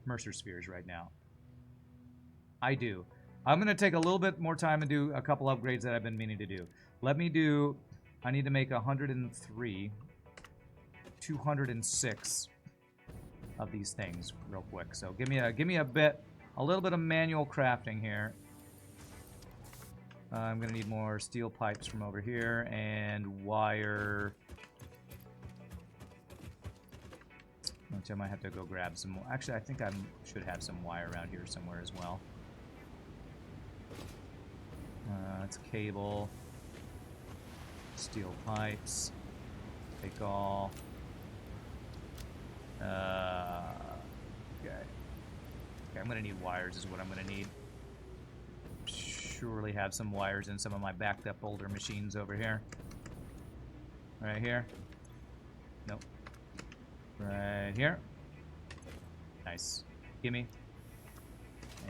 Speaker 1: Mercer Spheres right now? I do. I'm going to take a little bit more time and do a couple upgrades that I've been meaning to do. Let me do... I need to make 103, 206 of these things real quick. So give me a little bit of manual crafting here. I'm going to need more steel pipes from over here and wire. Which I might have to go grab some more. Actually, I think I should have some wire around here somewhere as well. It's cable. Steel pipes. Take all. Okay. Okay, I'm going to need wires is what I'm going to need. Surely have some wires in some of my backed up older machines over here. Right here. Nope. Right here. Nice. Gimme.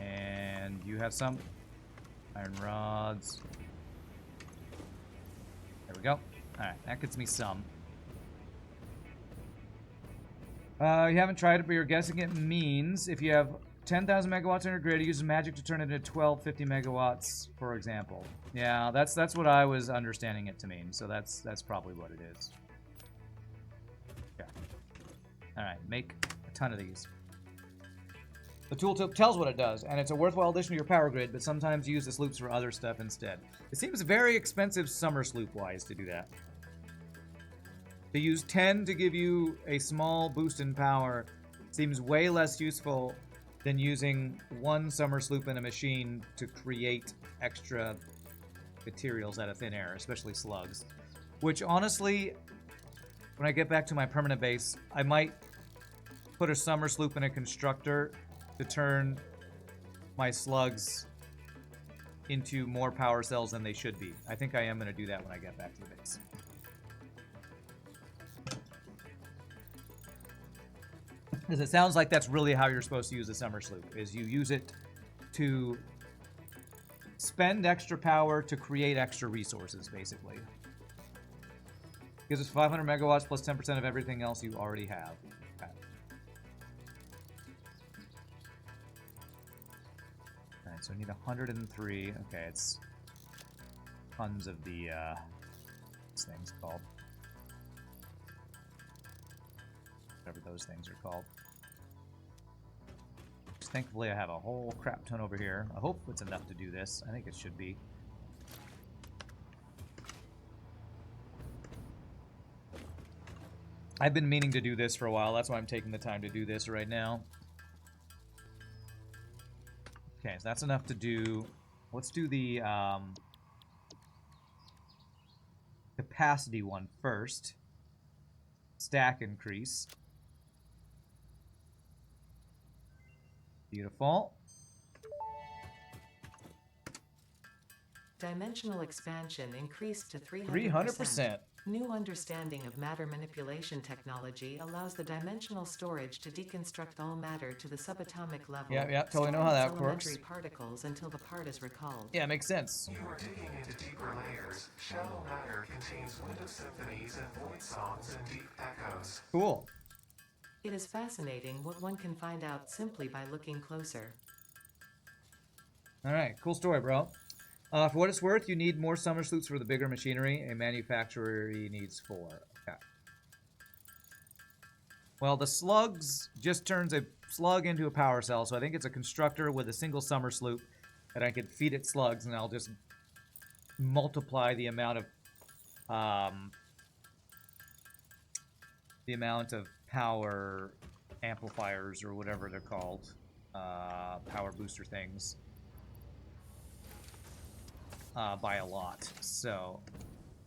Speaker 1: And you have some iron rods. There we go. Alright, that gets me some. You haven't tried it, but you're guessing it means if you have 10,000 megawatts on your grid, it uses magic to turn it into 1250 megawatts, for example. Yeah, that's what I was understanding it to mean, so that's probably what it is. Okay. Alright, make a ton of these. The tooltip tells what it does, and it's a worthwhile addition to your power grid, but sometimes you use the sloops for other stuff instead. It seems very expensive summer sloop-wise to do that. To use 10 to give you a small boost in power seems way less useful than using one summer sloop in a machine to create extra materials out of thin air, especially slugs. Which, honestly, when I get back to my permanent base, I might put a summer sloop in a constructor to turn my slugs into more power cells than they should be. I think I am going to do that when I get back to the base. Because it sounds like that's really how you're supposed to use the summer sloop, is you use it to spend extra power to create extra resources, basically. Gives us 500 megawatts plus 10% of everything else you already have. Okay. Alright, so I need 103. Okay, it's tons of the, this thing's called. Whatever those things are called. Thankfully, I have a whole crap ton over here. I hope it's enough to do this. I think it should be. I've been meaning to do this for a while. That's why I'm taking the time to do this right now. Okay, so that's enough to do... Let's do the capacity one first. Stack increase. Beautiful.
Speaker 3: Dimensional expansion increased to 300%.
Speaker 1: 300%.
Speaker 3: New understanding of matter manipulation technology allows the dimensional storage to deconstruct all matter to the subatomic level.
Speaker 1: Yeah, totally know how that
Speaker 3: storing
Speaker 1: works.
Speaker 3: elementary particles until the part is recalled.
Speaker 1: Yeah, makes sense.
Speaker 2: You are digging into deeper layers. Shallow matter contains wind of symphonies and void songs and deep echoes.
Speaker 1: Cool.
Speaker 3: It is fascinating what one can find out simply by looking closer.
Speaker 1: Alright, cool story, bro. For what it's worth, you need more summer sloops for the bigger machinery. A manufacturer needs 4. Okay. Well, the slugs just turns a slug into a power cell, so I think it's a constructor with a single summer sloop, and I could feed it slugs, and I'll just multiply the amount of power amplifiers or whatever they're called, power booster things, by a lot. So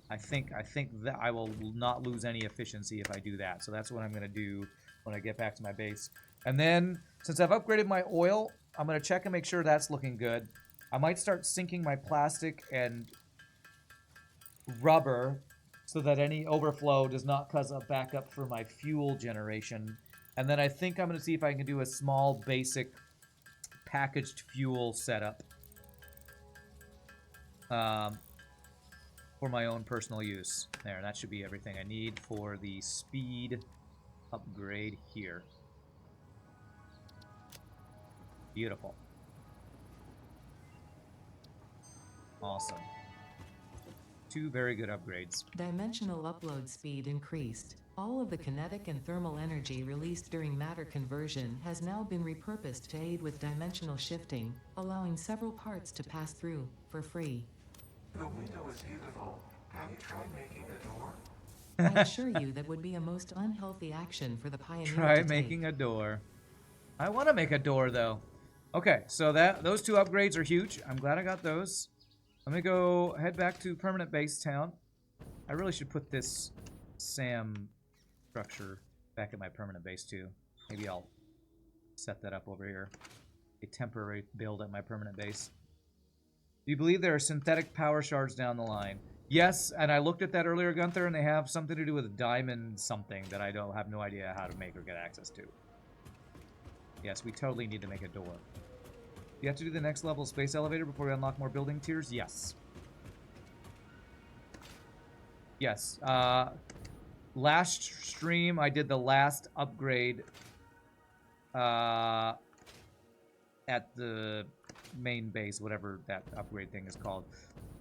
Speaker 1: I think that I will not lose any efficiency if I do that. So that's what I'm going to do when I get back to my base. And then, since I've upgraded my oil, I'm going to check and make sure that's looking good. I might start sinking my plastic and rubber so that any overflow does not cause a backup for my fuel generation. And then I think I'm going to see if I can do a small, basic packaged fuel setup. For my own personal use. There, that should be everything I need for the speed upgrade here. Beautiful. Awesome. 2 very good upgrades.
Speaker 3: Dimensional upload speed increased. All of the kinetic and thermal energy released during matter conversion has now been repurposed to aid with dimensional shifting, allowing several parts to pass through for free.
Speaker 2: The window is beautiful. Have you tried making a door?
Speaker 3: I assure you that would be a most unhealthy action for the pioneer
Speaker 1: Try
Speaker 3: to
Speaker 1: making
Speaker 3: take.
Speaker 1: a door. I want to make a door, though. Okay, so those 2 upgrades are huge. I'm glad I got those. Let me go head back to permanent base town. I really should put this SAM structure back at my permanent base, too. Maybe I'll set that up over here. A temporary build at my permanent base. Do you believe there are synthetic power shards down the line? Yes, and I looked at that earlier, Gunther, and they have something to do with diamond something that I don't have no idea how to make or get access to. Yes, we totally need to make a door. Do you have to do the next level space elevator before we unlock more building tiers? Yes. Yes. Last stream, I did the last upgrade at the main base, whatever that upgrade thing is called.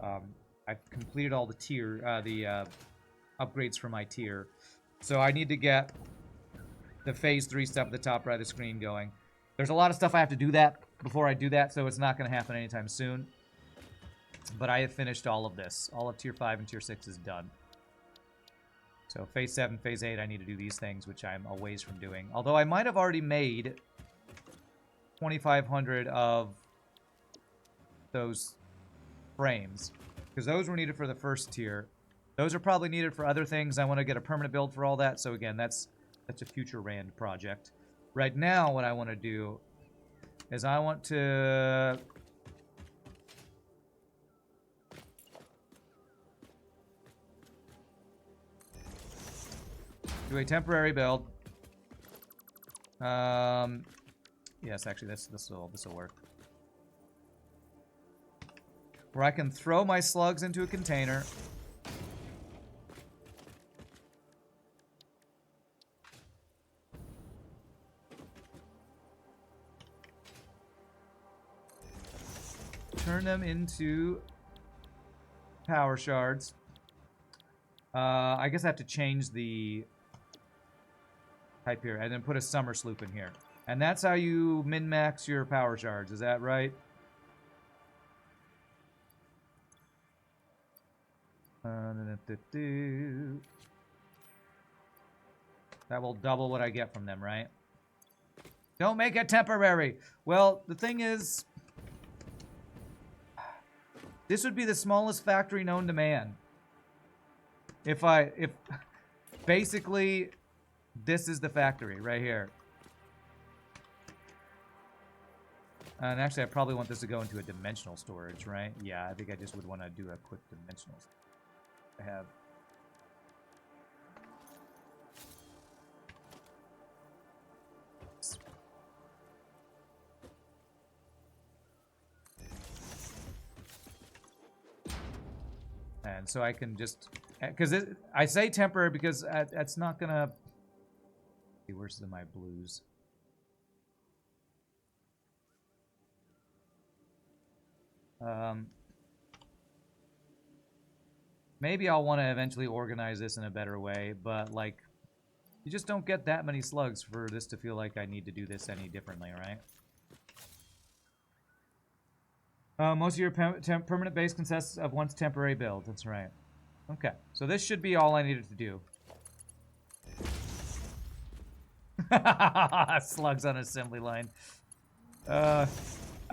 Speaker 1: I've completed all the upgrades for my tier. So I need to get the phase 3 stuff at the top right of the screen going. There's a lot of stuff I have to do that before I do that, so it's not going to happen anytime soon. But I have finished all of this. All of tier 5 and tier 6 is done. So phase 7, phase 8, I need to do these things, which I'm a ways from doing. Although I might have already made 2,500 of those frames, because those were needed for the first tier. Those are probably needed for other things. I want to get a permanent build for all that. So again, that's a future Rand project. Right now, what I want to do is I want to do a temporary build. Yes, actually, this will work. Where I can throw my slugs into a container. Turn them into power shards. I guess I have to change the type here and then put a summer sloop in here. And that's how you min-max your power shards. Is that right? That will double what I get from them, right? Don't make it temporary. Well, the thing is, this would be the smallest factory known to man. If basically, this is the factory right here. And actually, I probably want this to go into a dimensional storage, right? Yeah, I think I just would want to do a quick dimensional storage. I have. And so I can just, because I say temporary because that's not gonna. See, where's my blues? Maybe I'll want to eventually organize this in a better way, but like, You just don't get that many slugs for this to feel like I need to do this any differently, right? Most of your permanent base consists of one temporary build. That's right. Okay, so this should be all I needed to do. Slugs on assembly line. I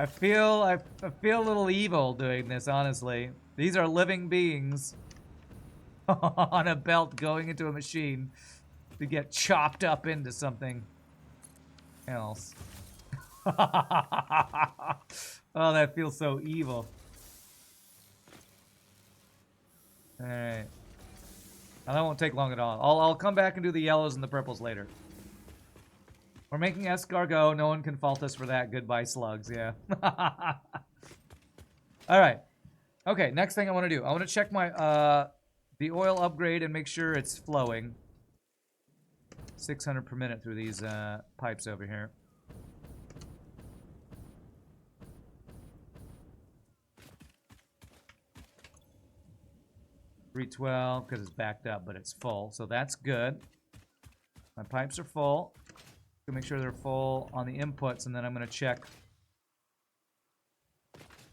Speaker 1: feel a little evil doing this, honestly. These are living beings on a belt going into a machine to get chopped up into something else. Oh, that feels so evil. Alright. That won't take long at all. I'll come back and do the yellows and the purples later. We're making escargot. No one can fault us for that. Goodbye, slugs. Yeah. Alright. Okay, next thing I want to do. I want to check my, the oil upgrade and make sure it's flowing. 600 per minute through these, pipes over here. $312 because it's backed up, but it's full, so that's good. My pipes are full. To make sure they're full on the inputs, and then I'm going to check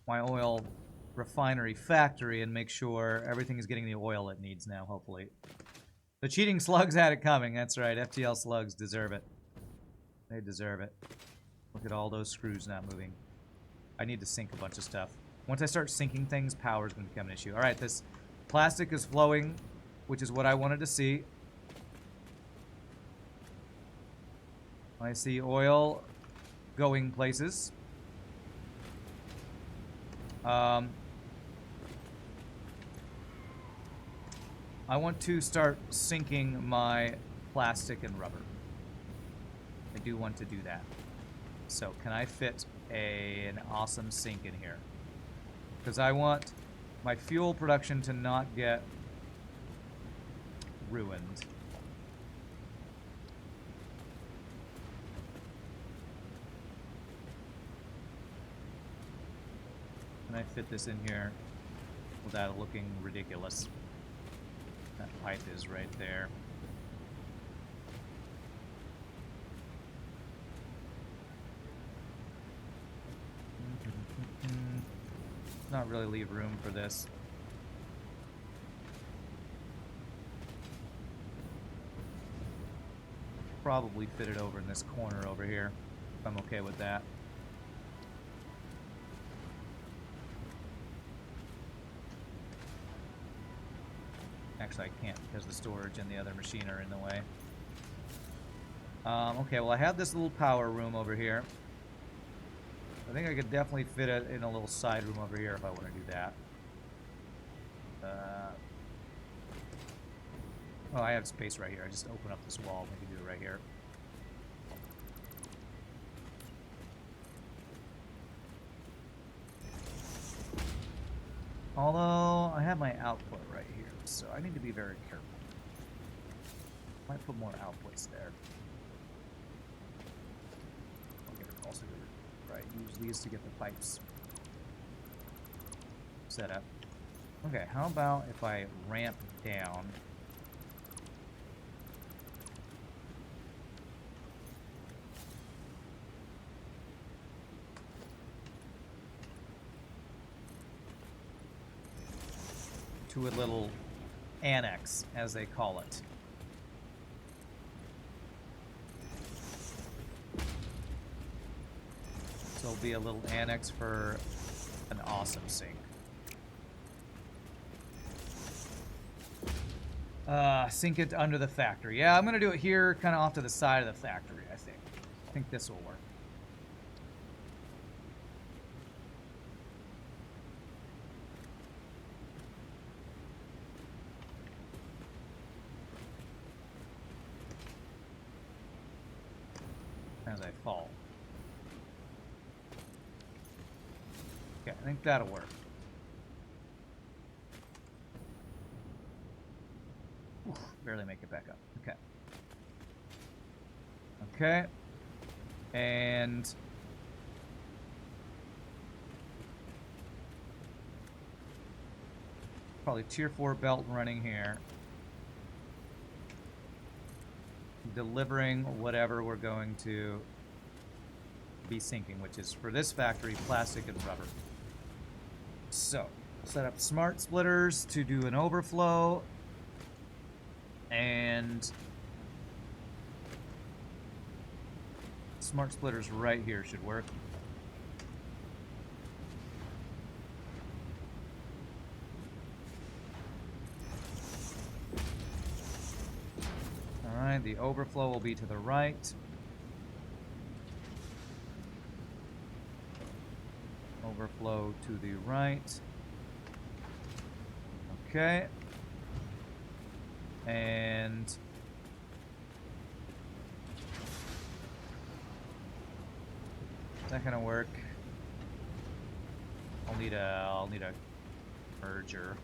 Speaker 1: my oil refinery factory and make sure everything is getting the oil it needs now, hopefully. The cheating slugs had it coming. That's right. FTL slugs deserve it. They deserve it. Look at all those screws not moving. I need to sink a bunch of stuff. Once I start sinking things, power is going to become an issue. All right, this plastic is flowing, which is what I wanted to see. I see oil going places. I want to start sinking my plastic and rubber. I do want to do that. So can I fit an awesome sink in here? Because I want my fuel production to not get ruined. Can I fit this in here without looking ridiculous? That pipe is right there. Not really leave room for this. Probably fit it over in this corner over here, if I'm okay with that. Actually, I can't because the storage and the other machine are in the way. Okay, well, I have this little power room over here. I think I could definitely fit it in a little side room over here if I want to do that. Oh, I have space right here. I just open up this wall and we can do it right here. Although, I have my output right here, so I need to be very careful. Might put more outputs there. Also, right, use these to get the pipes set up. Okay, how about if I ramp down? To a little annex, as they call it. So it'll be a little annex for an awesome sink. Sink it under the factory. Yeah, I'm gonna do it here, kind of off to the side of the factory, I think. I think this will work. As I fall. Okay, I think that'll work. Oof, barely make it back up. Okay. Okay. And probably tier 4 belt running here. delivering whatever we're going to be sinking, which is for this factory, plastic and rubber. So, set up smart splitters to do an overflow, and smart splitters right here should work. Alright, the overflow will be to the right. Overflow to the right. Okay. And is that gonna work? I'll need a merger.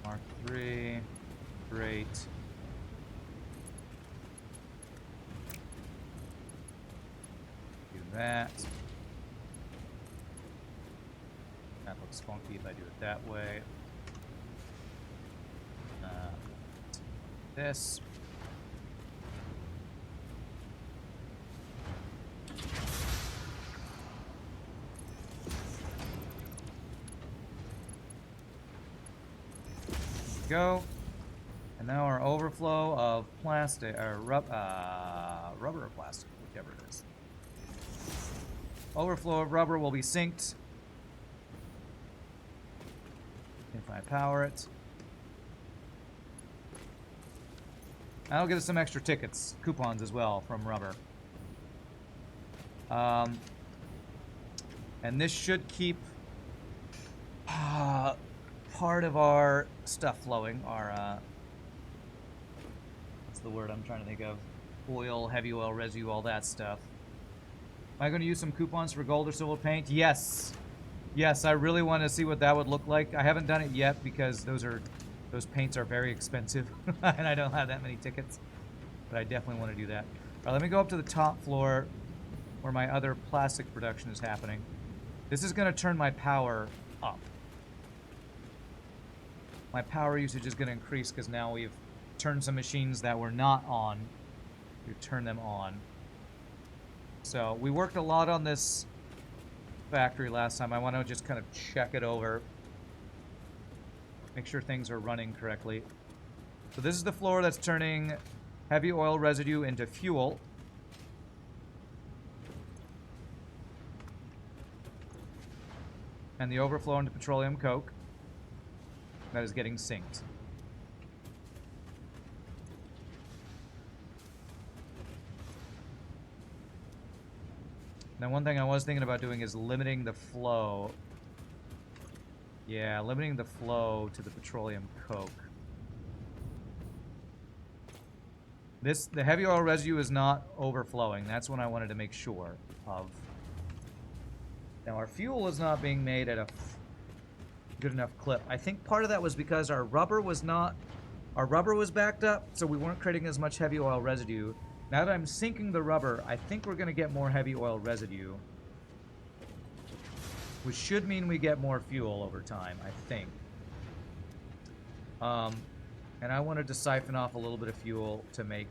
Speaker 1: Mark 3. Great. Do that. That looks funky if I do it that way. This. Go. And now our overflow of plastic, or rubber or plastic, whichever it is. Overflow of rubber will be synced if I power it. That'll get us some extra tickets, coupons as well from rubber. And this should keep part of our stuff flowing. Our what's the word I'm trying to think of? Oil, heavy oil, residue, all that stuff. Am I going to use some coupons for gold or silver paint? Yes. Yes, I really want to see what that would look like. I haven't done it yet because those paints are very expensive and I don't have that many tickets. But I definitely want to do that. All right, let me go up to the top floor where my other plastic production is happening. This is going to turn my power up. My power usage is going to increase because now we've turned some machines that were not on. We turn them on. So we worked a lot on this factory last time. I want to just kind of check it over. Make sure things are running correctly. So this is the floor that's turning heavy oil residue into fuel. And the overflow into petroleum coke. That is getting synced. Now, one thing I was thinking about doing is limiting the flow. Yeah, limiting the flow to the petroleum coke. The heavy oil residue is not overflowing. That's what I wanted to make sure of. Now, our fuel is not being made at a good enough clip. I think part of that was because our rubber was backed up, so we weren't creating as much heavy oil residue. Now that I'm sinking the rubber, I think we're going to get more heavy oil residue, which should mean we get more fuel over time, I think. And I wanted to siphon off a little bit of fuel to make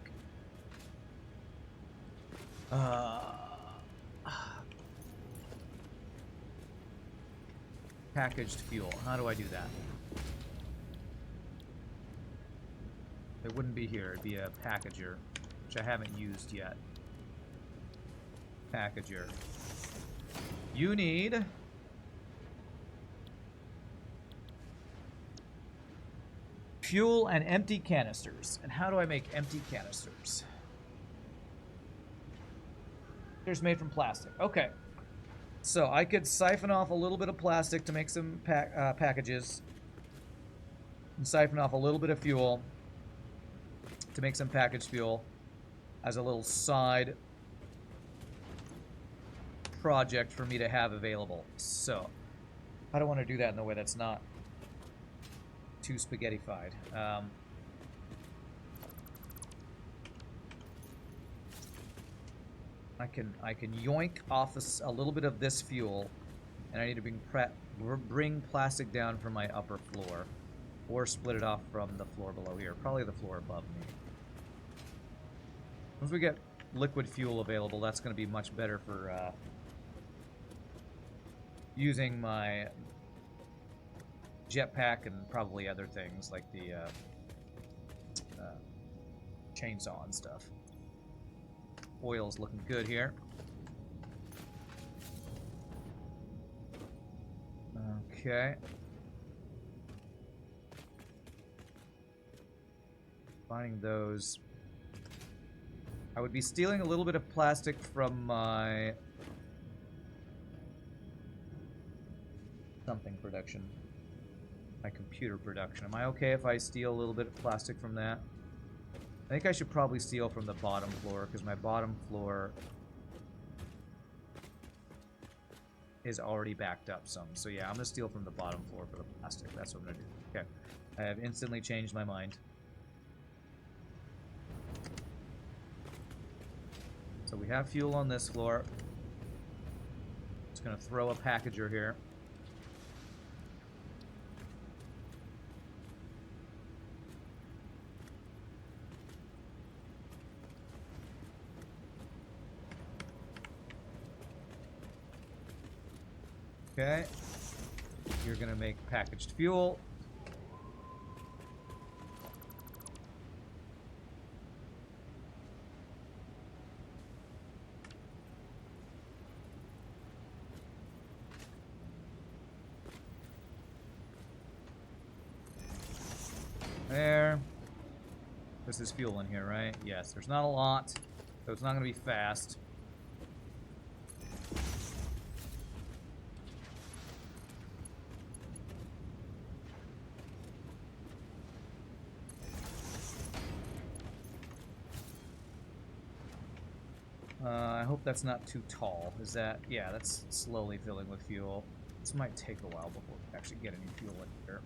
Speaker 1: packaged fuel. How do I do that? It wouldn't be here. It'd be a packager, which I haven't used yet. Packager. You need fuel and empty canisters. And how do I make empty canisters? They're made from plastic. Okay. So I could siphon off a little bit of plastic to make some packages. And siphon off a little bit of fuel to make some packaged fuel as a little side project for me to have available. So I don't want to do that in a way that's not too spaghettified. I can yoink off a little bit of this fuel, and I need to bring plastic down from my upper floor, or split it off from the floor below here. Probably the floor above me. Once we get liquid fuel available, that's going to be much better for using my jetpack and probably other things like the chainsaw and stuff. Oil's looking good here. Okay. Finding those. I would be stealing a little bit of plastic from my something production. My computer production. Am I okay if I steal a little bit of plastic from that? I think I should probably steal from the bottom floor, because my bottom floor is already backed up some. So yeah, I'm going to steal from the bottom floor for the plastic. That's what I'm going to do. Okay. I have instantly changed my mind. So we have fuel on this floor. Just going to throw a packager here. Okay. You're going to make packaged fuel. There. This is fuel in here, right? Yes, there's not a lot, so it's not going to be fast. I hope that's not too tall. Is that... yeah, that's slowly filling with fuel. This might take a while before we actually get any fuel in here.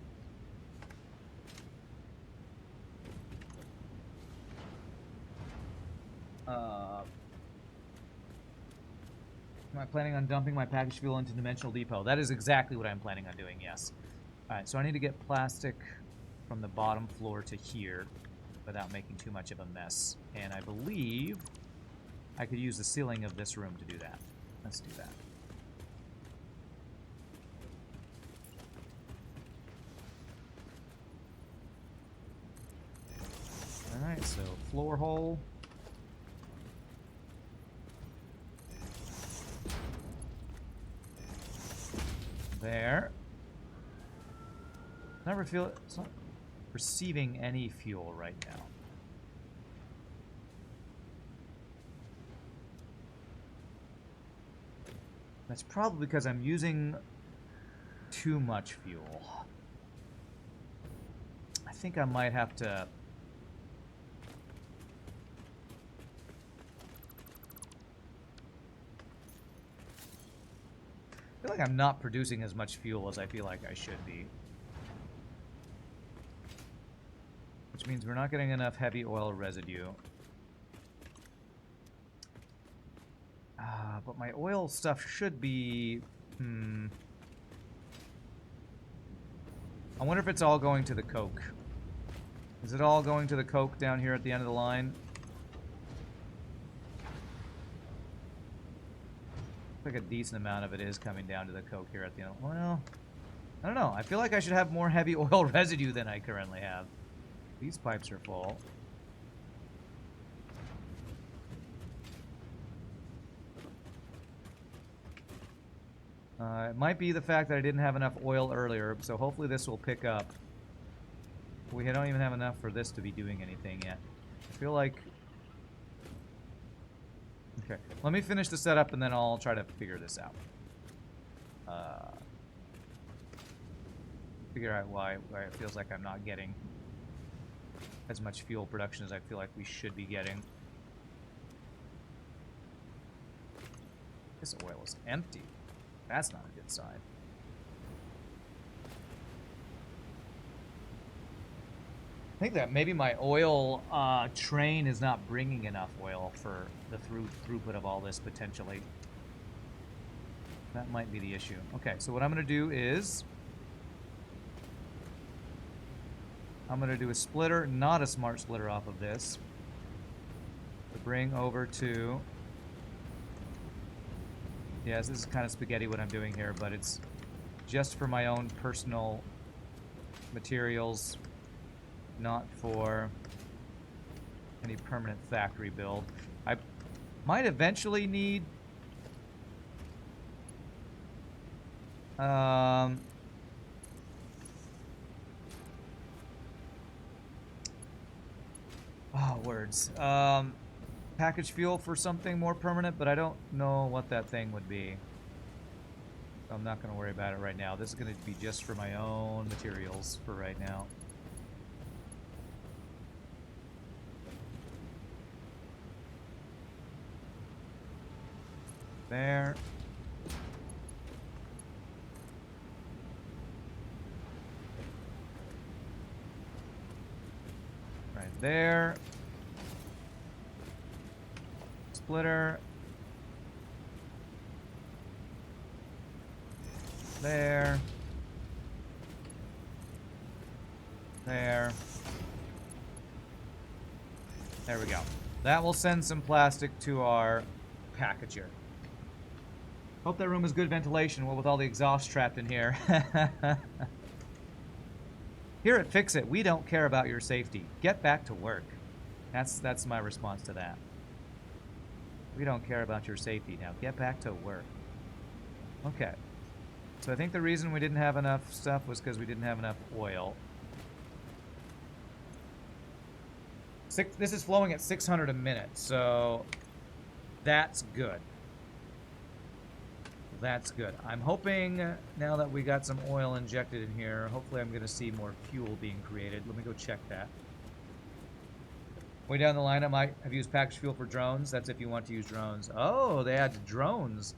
Speaker 1: Am I planning on dumping my packaged fuel into Dimensional Depot? That is exactly what I'm planning on doing, yes. Alright, so I need to get plastic from the bottom floor to here without making too much of a mess. And I believe I could use the ceiling of this room to do that. Let's do that. Alright, so floor hole. There. Never feel it. It's not receiving any fuel right now. That's probably because I'm using too much fuel. I think I might have to... I feel like I'm not producing as much fuel as I feel like I should be. Which means we're not getting enough heavy oil residue. But my oil stuff should be... I wonder if it's all going to the coke. Is it all going to the coke down here at the end of the line? Like a decent amount of it is coming down to the coke here at the end. Well, I don't know. I feel like I should have more heavy oil residue than I currently have. These pipes are full. It might be the fact that I didn't have enough oil earlier, so hopefully this will pick up. We don't even have enough for this to be doing anything yet. I feel like... okay, let me finish the setup and then I'll try to figure this out. Figure out why it feels like I'm not getting as much fuel production as I feel like we should be getting. This oil is empty. That's not a good sign. think that maybe my oil train is not bringing enough oil for the throughput of all this, potentially. That might be the issue. Okay, so what I'm going to do is... I'm going to do a splitter, not a smart splitter off of this. To bring over to... Yes, this is kind of spaghetti what I'm doing here, but it's just for my own personal materials, not for any permanent factory build. I might eventually need oh, words. Package fuel for something more permanent, but I don't know what that thing would be. I'm not going to worry about it right now. This is going to be just for my own materials for right now. There. Right there. Splitter. There. There. There we go. That will send some plastic to our packager. Hope that room has good ventilation, well, with all the exhaust trapped in here. Here at Fix It, we don't care about your safety. Get back to work. That's my response to that. We don't care about your safety now. Get back to work. Okay. So I think the reason we didn't have enough stuff was because we didn't have enough oil. This is flowing at 600 a minute, so that's good. That's good. I'm hoping now that we got some oil injected in here, hopefully I'm going to see more fuel being created. Let me go check that. Way down the line, I might have used packaged fuel for drones. That's if you want to use drones. Oh, they add drones.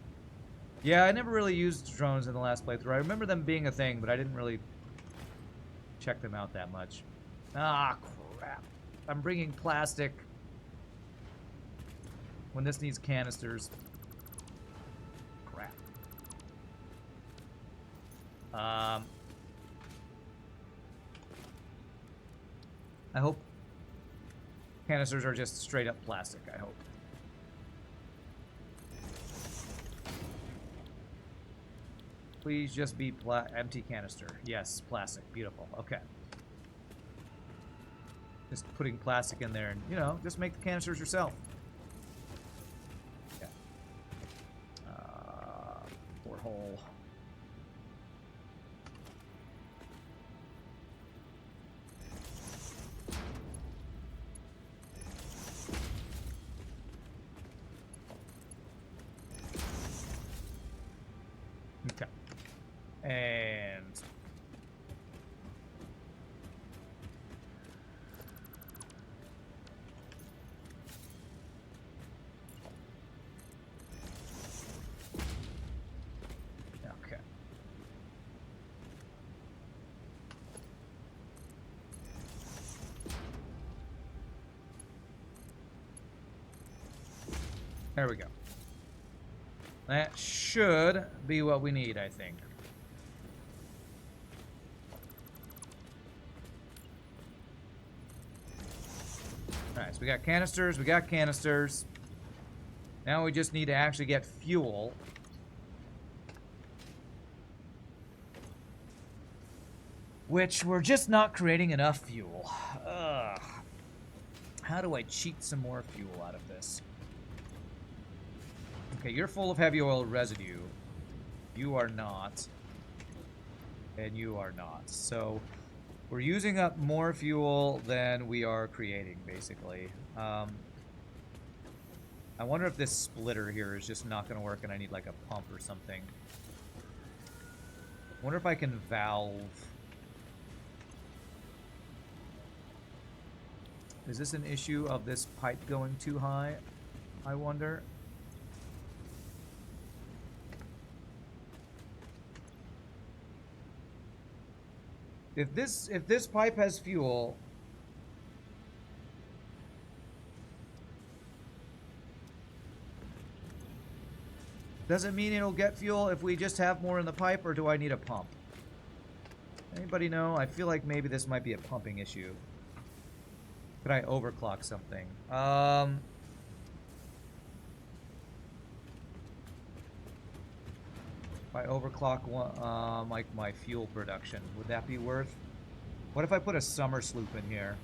Speaker 1: Yeah, I never really used drones in the last playthrough. I remember them being a thing, but I didn't really check them out that much. Ah, crap. I'm bringing plastic when this needs canisters. Crap. I hope canisters are just straight up plastic, I hope. Please just be empty canister. Yes, plastic. Beautiful. Okay. Just putting plastic in there and, you know, just make the canisters yourself. Okay. Poor hole. Okay. And okay. There we go. That should be what we need, I think. Alright, so we got canisters, we got canisters. Now we just need to actually get fuel. Which we're just not creating enough fuel. Ugh. How do I cheat some more fuel out of this? Okay, you're full of heavy oil residue. You are not. And you are not. So we're using up more fuel than we are creating, basically. I wonder if this splitter here is just not going to work and I need like a pump or something. I wonder if I can valve. Is this an issue of this pipe going too high? I wonder. If this pipe has fuel, Does it mean it'll get fuel if we just have more in the pipe, or do I need a pump? Anybody know? I feel like maybe this might be a pumping issue. Could I overclock something? If I overclock one, like my fuel production, would that be worth? What if I put a summer sloop in here?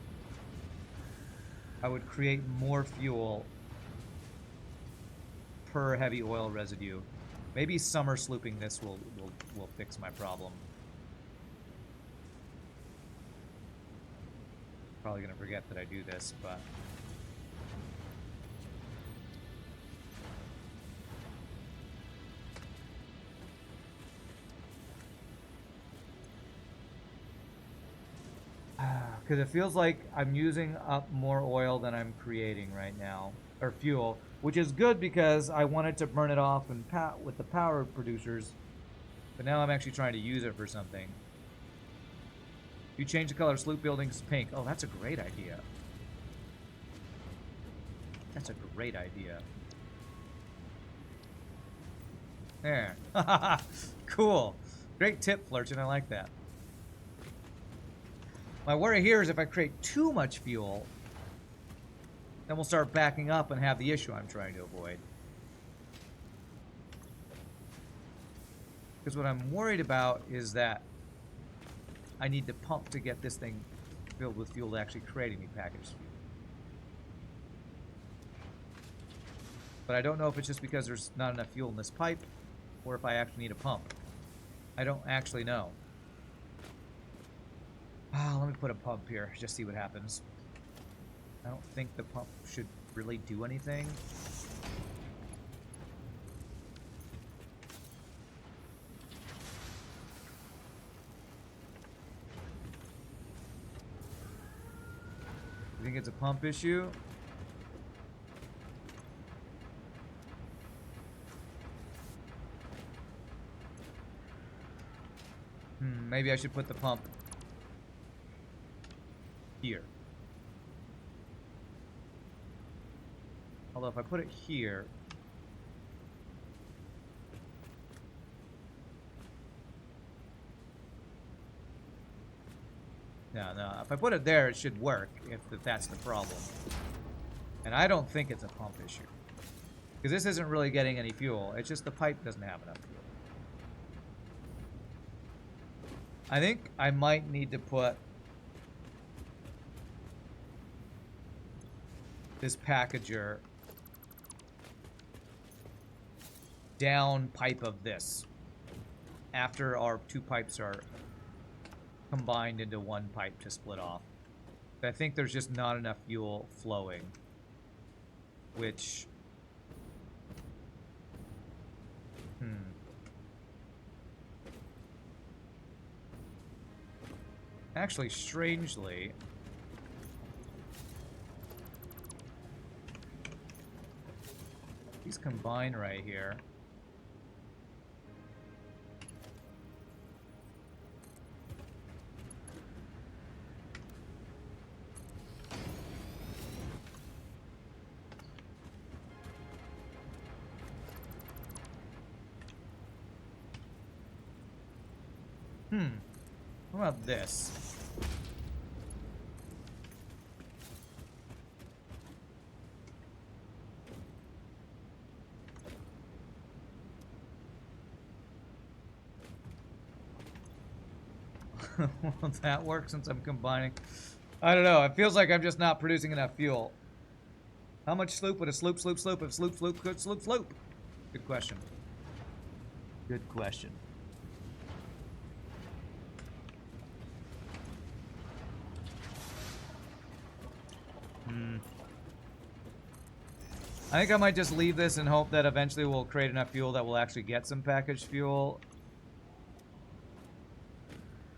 Speaker 1: I would create more fuel per heavy oil residue. Maybe summer slooping this will fix my problem. Probably gonna forget that I do this, but because it feels like I'm using up more oil than I'm creating right now, or fuel, which is good because I wanted to burn it off and with the power producers, but now I'm actually trying to use it for something. You change the color of sloop buildings pink. Oh, that's a great idea. That's a great idea. There. Cool. Great tip, Flirtin. I like that. My worry here is if I create too much fuel, then we'll start backing up and have the issue I'm trying to avoid. Because what I'm worried about is that I need to pump to get this thing filled with fuel to actually create any packaged fuel. But I don't know if it's just because there's not enough fuel in this pipe, or if I actually need a pump. I don't actually know. Let me put a pump here, just see what happens. I don't think the pump should really do anything. You think it's a pump issue? Maybe I should put the pump here. Although if I put it here, no, if I put it there, it should work, if that's the problem. And I don't think it's a pump issue. Because this isn't really getting any fuel, it's just the pipe doesn't have enough fuel. I think I might need to put this packager down pipe of this after our two pipes are combined into one pipe to split off. I think there's just not enough fuel flowing, which actually, strangely, these combine right here. What about this? Will that work since I'm combining? I don't know. It feels like I'm just not producing enough fuel. How much sloop would a sloop if sloop could sloop? Good question. Good question. I think I might just leave this and hope that eventually we'll create enough fuel that we'll actually get some packaged fuel.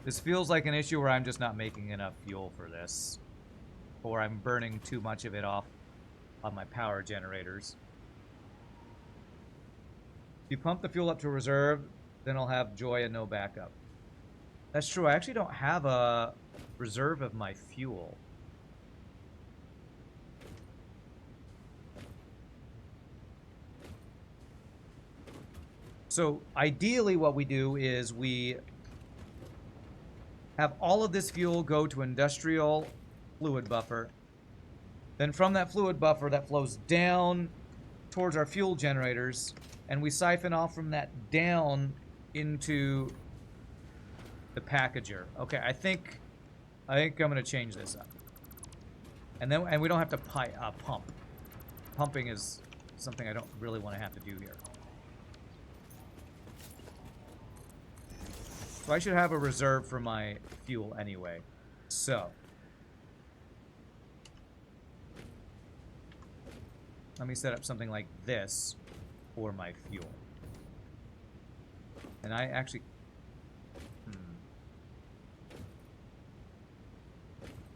Speaker 1: This feels like an issue where I'm just not making enough fuel for this. Or I'm burning too much of it off on my power generators. If you pump the fuel up to reserve, then I'll have joy and no backup. That's true. I actually don't have a reserve of my fuel. So ideally what we do is we have all of this fuel go to industrial fluid buffer. Then from that fluid buffer that flows down towards our fuel generators, and we siphon off from that down into the packager. Okay, I think I'm gonna change this up. And we don't have to pump. Pumping is something I don't really want to have to do here. So I should have a reserve for my fuel anyway. So let me set up something like this for my fuel. And I actually...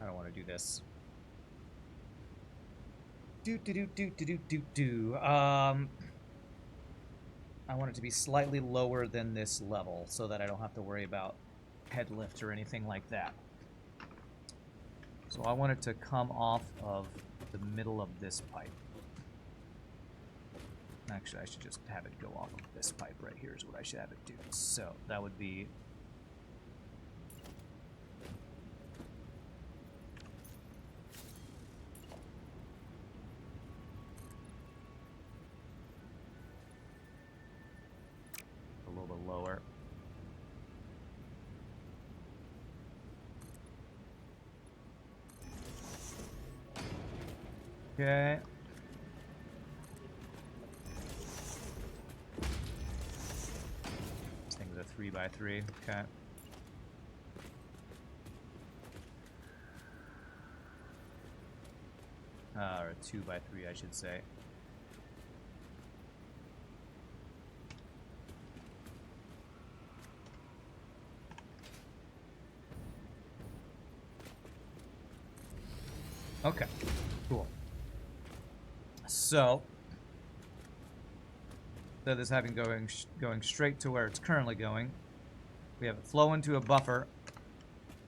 Speaker 1: I don't want to do this. I want it to be slightly lower than this level so that I don't have to worry about head lift or anything like that. So I want it to come off of the middle of this pipe. Actually, I should just have it go off of this pipe right here is what I should have it do. So that would be... a little bit lower. Okay. This thing's a 3x3. Okay. Or a 2x3, I should say. Okay, cool. So, instead of this having going straight to where it's currently going, we have it flow into a buffer,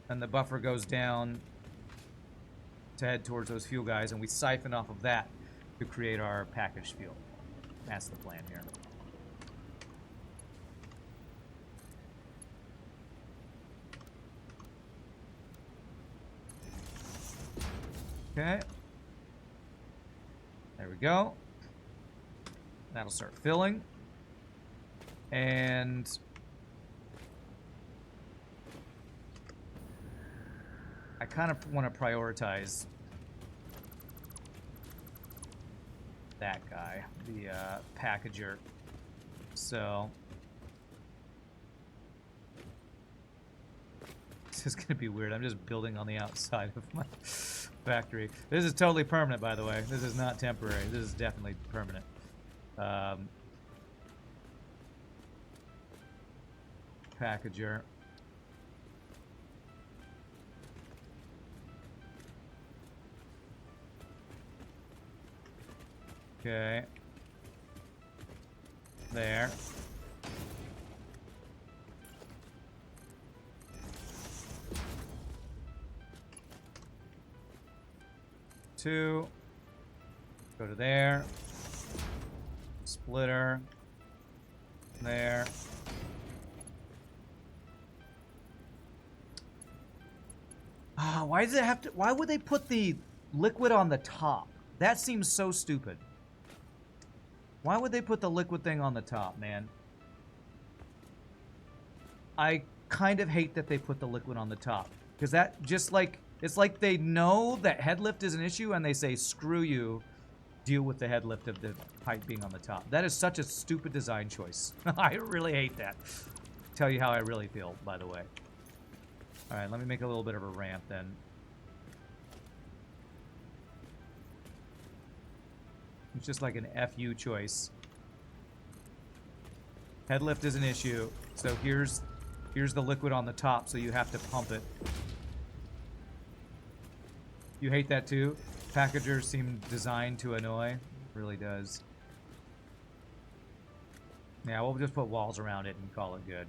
Speaker 1: and the buffer goes down to head towards those fuel guys, and we siphon off of that to create our packaged fuel. That's the plan here. Okay. There we go. That'll start filling. And I kind of want to prioritize that guy, the packager. So this is going to be weird. I'm just building on the outside of my factory. This is totally permanent, by the way. This is not temporary. This is definitely permanent. Packager. Okay. There. Two. Go to there. Splitter. There. Ah, why does it have to? Why would they put the liquid on the top? That seems so stupid. Why would they put the liquid thing on the top, man? I kind of hate that they put the liquid on the top. Because that just like... It's like they know that head lift is an issue and they say, screw you, deal with the head lift of the pipe being on the top. That is such a stupid design choice. I really hate that. Tell you how I really feel, by the way. Alright, let me make a little bit of a ramp then. It's just like an FU choice. Head lift is an issue, so here's the liquid on the top, so you have to pump it. You hate that too? Packagers seem designed to annoy. Really does. Yeah, we'll just put walls around it and call it good.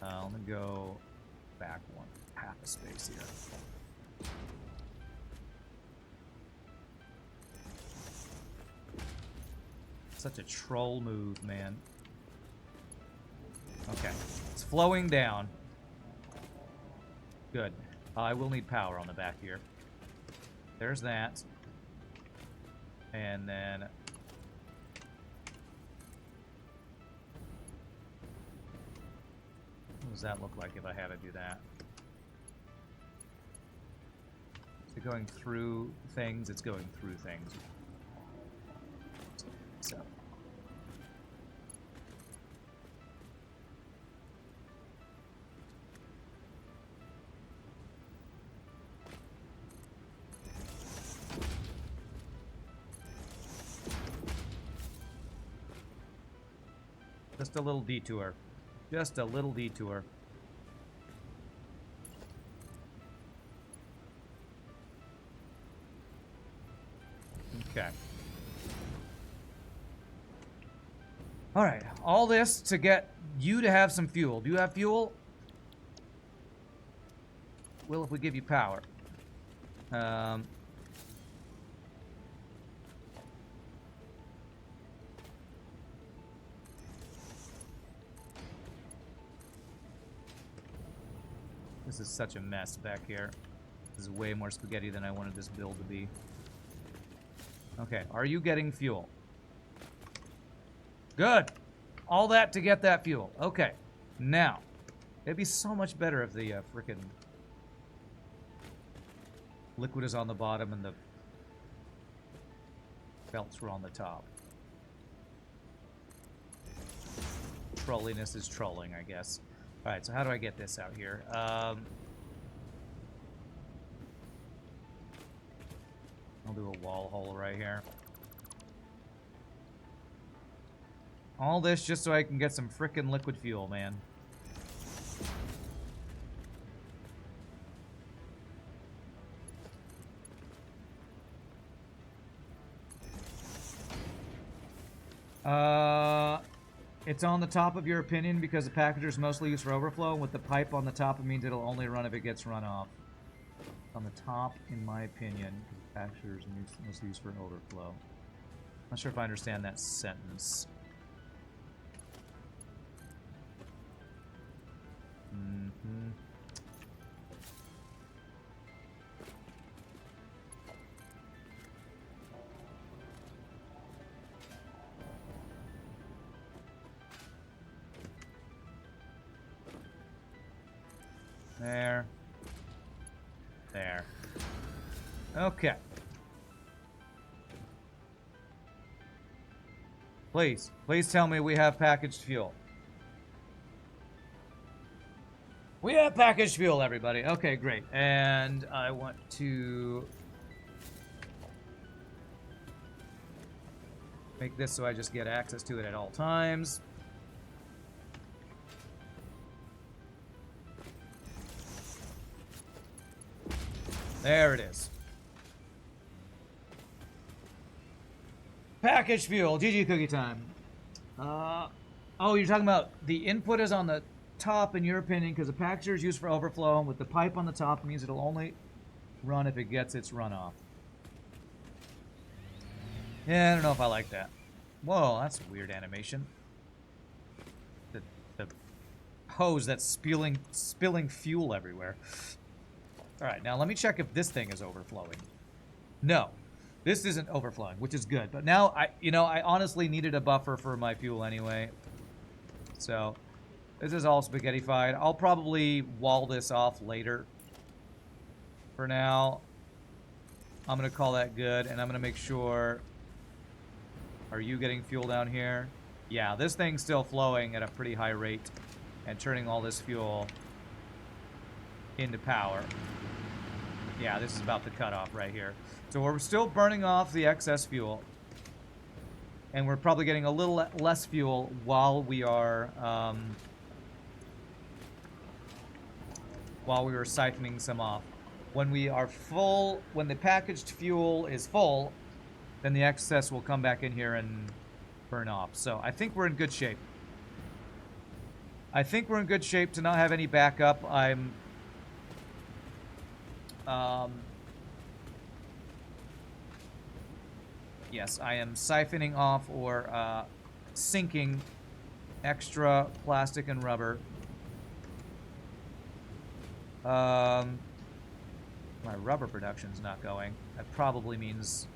Speaker 1: Let me go back half a space here. Such a troll move, man. Okay. It's flowing down. Good. I will need power on the back here. There's that. And then... what does that look like if I had to do that? Is it going through things? It's going through things. So... just a little detour. Just a little detour. Okay. Alright, all this to get you to have some fuel. Do you have fuel? Well, if we give you power. This is such a mess back here. This is way more spaghetti than I wanted this build to be. Okay, are you getting fuel? Good! All that to get that fuel. Okay, now, it'd be so much better if the frickin' liquid is on the bottom and the belts were on the top. Trolliness is trolling, I guess. Alright, so how do I get this out here? I'll do a wall hole right here. All this just so I can get some frickin' liquid fuel, man. It's on the top of your opinion because the packager is mostly used for overflow. With the pipe on the top, it means it'll only run if it gets run off. On the top, in my opinion, the packager is mostly used for overflow. Not sure if I understand that sentence. There. There. Okay. Please. Please tell me we have packaged fuel. We have packaged fuel, everybody. Okay, great. And I want to make this so I just get access to it at all times. There it is. Package fuel. GG cookie time. Oh, you're talking about the input is on the top in your opinion because the packager is used for overflow and with the pipe on the top means it'll only run if it gets its runoff. Yeah, I don't know if I like that. Whoa, that's a weird animation. The hose that's spilling fuel everywhere. Alright, now let me check if this thing is overflowing. No, this isn't overflowing, which is good. But now, I honestly needed a buffer for my fuel anyway. So, this is all spaghettified. I'll probably wall this off later. For now, I'm going to call that good, and I'm going to make sure... Are you getting fuel down here? Yeah, this thing's still flowing at a pretty high rate and turning all this fuel into power. Yeah, this is about the cutoff right here. So we're still burning off the excess fuel. And we're probably getting a little less fuel while we are siphoning some off. When we are full, when the packaged fuel is full, then the excess will come back in here and burn off. So I think we're in good shape. I think we're in good shape to not have any backup. Yes, I am siphoning off or sinking extra plastic and rubber. My rubber production's not going. That probably means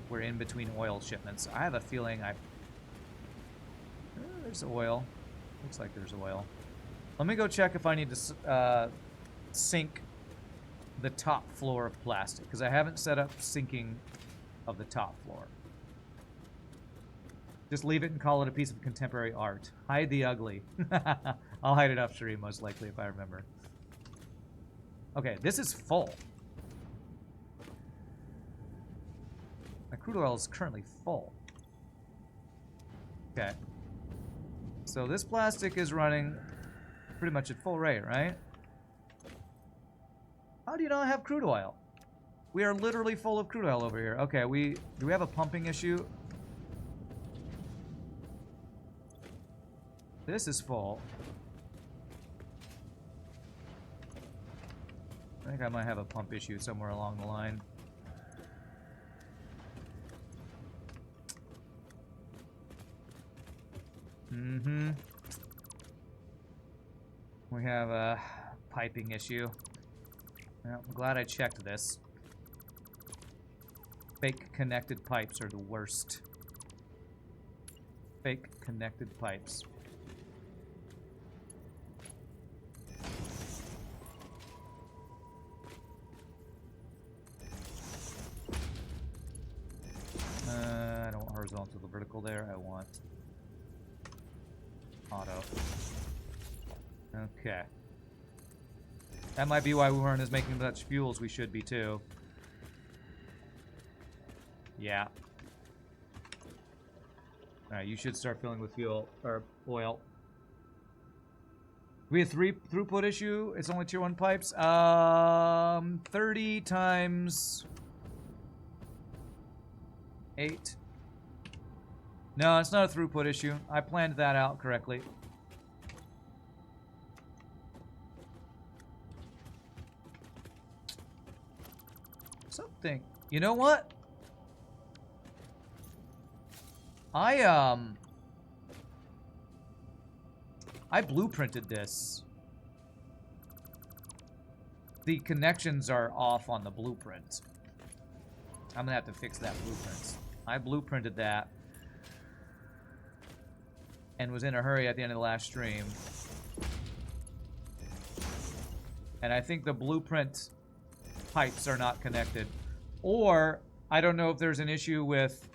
Speaker 1: we're in between oil shipments. I have a feeling there's oil. Looks like there's oil. Let me go check if I need to sink the top floor of plastic, because I haven't set up sinking of the top floor. Just leave it and call it a piece of contemporary art. Hide the ugly. I'll hide it upstream, most likely, if I remember. Okay, this is full. My crude oil is currently full. Okay. So this plastic is running pretty much at full rate, right? How do you not have crude oil? We are literally full of crude oil over here. Okay, do we have a pumping issue? This is full. I think I might have a pump issue somewhere along the line. Mm-hmm. We have a piping issue. Well, I'm glad I checked this. Fake connected pipes are the worst. Fake connected pipes. I don't want horizontal to vertical there. I want auto. Okay. That might be why we weren't as making as much fuel as we should be, too. Yeah. Alright, you should start filling with fuel, or oil. We have 3 throughput issue. It's only tier 1 pipes. 30 times 8. No, it's not a throughput issue. I planned that out correctly. Something. You know what? I blueprinted this. The connections are off on the blueprint. I'm gonna have to fix that blueprint. I blueprinted that and was in a hurry at the end of the last stream. And I think the blueprint pipes are not connected. Or, I don't know if there's an issue with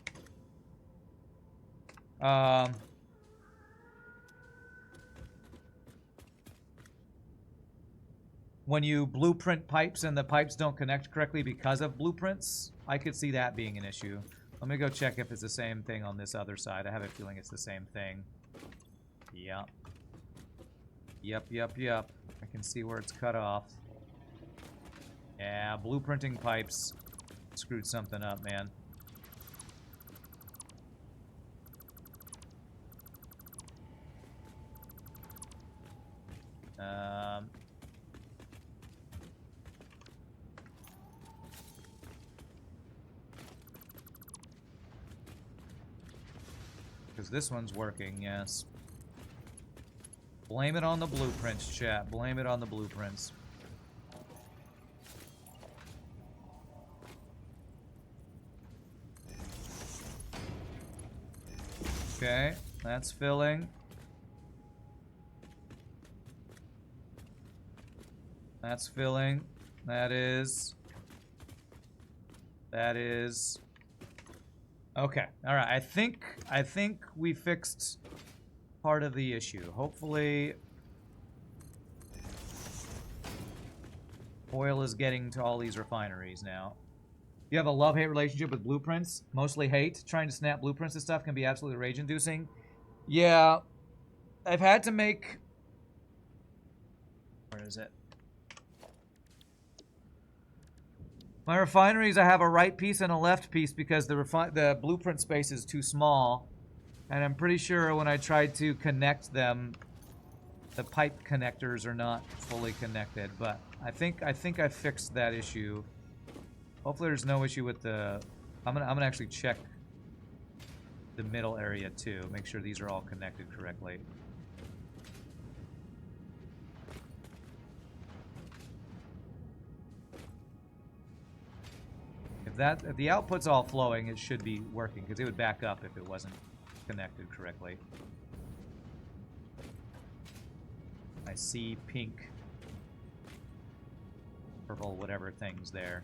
Speaker 1: when you blueprint pipes and the pipes don't connect correctly because of blueprints. I could see that being an issue. Let me go check if it's the same thing on this other side. I have a feeling it's the same thing. Yep. Yep. I can see where it's cut off. Yeah, blueprinting pipes screwed something up, man. Because this one's working, yes. Blame it on the blueprints, chat. Blame it on the blueprints. Okay, that's filling. That's filling. That is. Okay. All right. I think we fixed part of the issue. Hopefully oil is getting to all these refineries now. You have a love-hate relationship with blueprints. Mostly hate. Trying to snap blueprints and stuff can be absolutely rage-inducing. Yeah. I've had to make... Where is it? My refineries, I have a right piece and a left piece because the blueprint space is too small. And I'm pretty sure when I tried to connect them, the pipe connectors are not fully connected. But I think I fixed that issue. Hopefully there's no issue with the I'm gonna actually check the middle area too. Make sure these are all connected correctly. If the output's all flowing, it should be working, because it would back up if it wasn't connected correctly. I see pink, purple, whatever things there.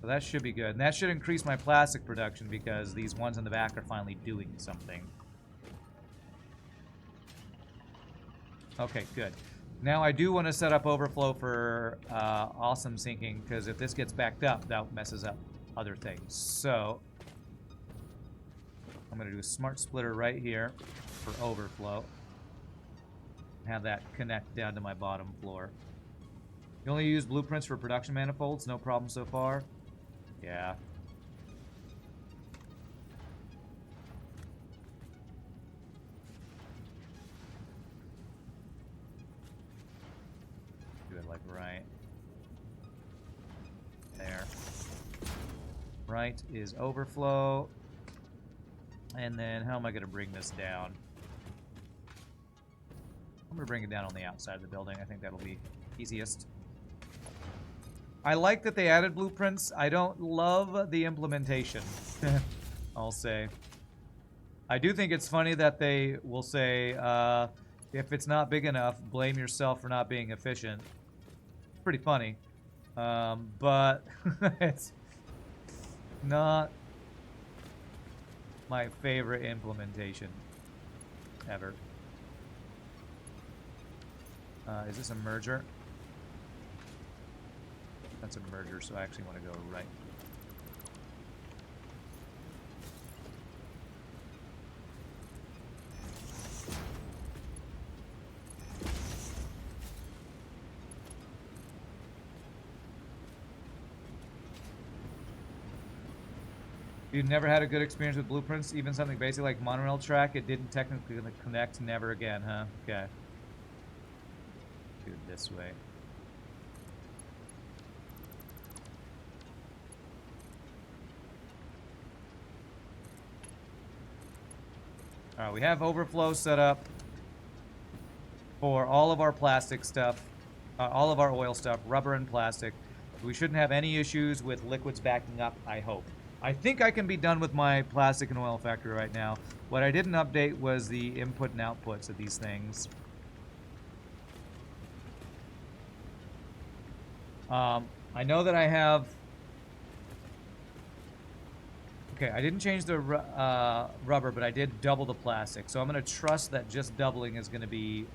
Speaker 1: So that should be good. And that should increase my plastic production because these ones in the back are finally doing something. Okay, good. Now I do want to set up overflow for awesome syncing, because if this gets backed up, that messes up other things. So I'm going to do a smart splitter right here for overflow. Have that connect down to my bottom floor. You only use blueprints for production manifolds? No problem so far? Yeah. Do it like right there. Right is overflow. And then how am I going to bring this down? I'm going to bring it down on the outside of the building. I think that'll be easiest. I like that they added blueprints. I don't love the implementation, I'll say. I do think it's funny that they will say, if it's not big enough, blame yourself for not being efficient. It's pretty funny. But it's not my favorite implementation ever. Is this a merger? That's a merger, so I actually want to go right. You've never had a good experience with blueprints? Even something basic like monorail track, it didn't technically connect, never again, huh? Okay. Do it this way. Alright, we have overflow set up for all of our plastic stuff, all of our oil stuff, rubber and plastic. We shouldn't have any issues with liquids backing up, I hope. I think I can be done with my plastic and oil factory right now. What I didn't update was the input and outputs of these things. I know that I have... Okay, I didn't change the rubber, but I did double the plastic. So I'm going to trust that just doubling is going to be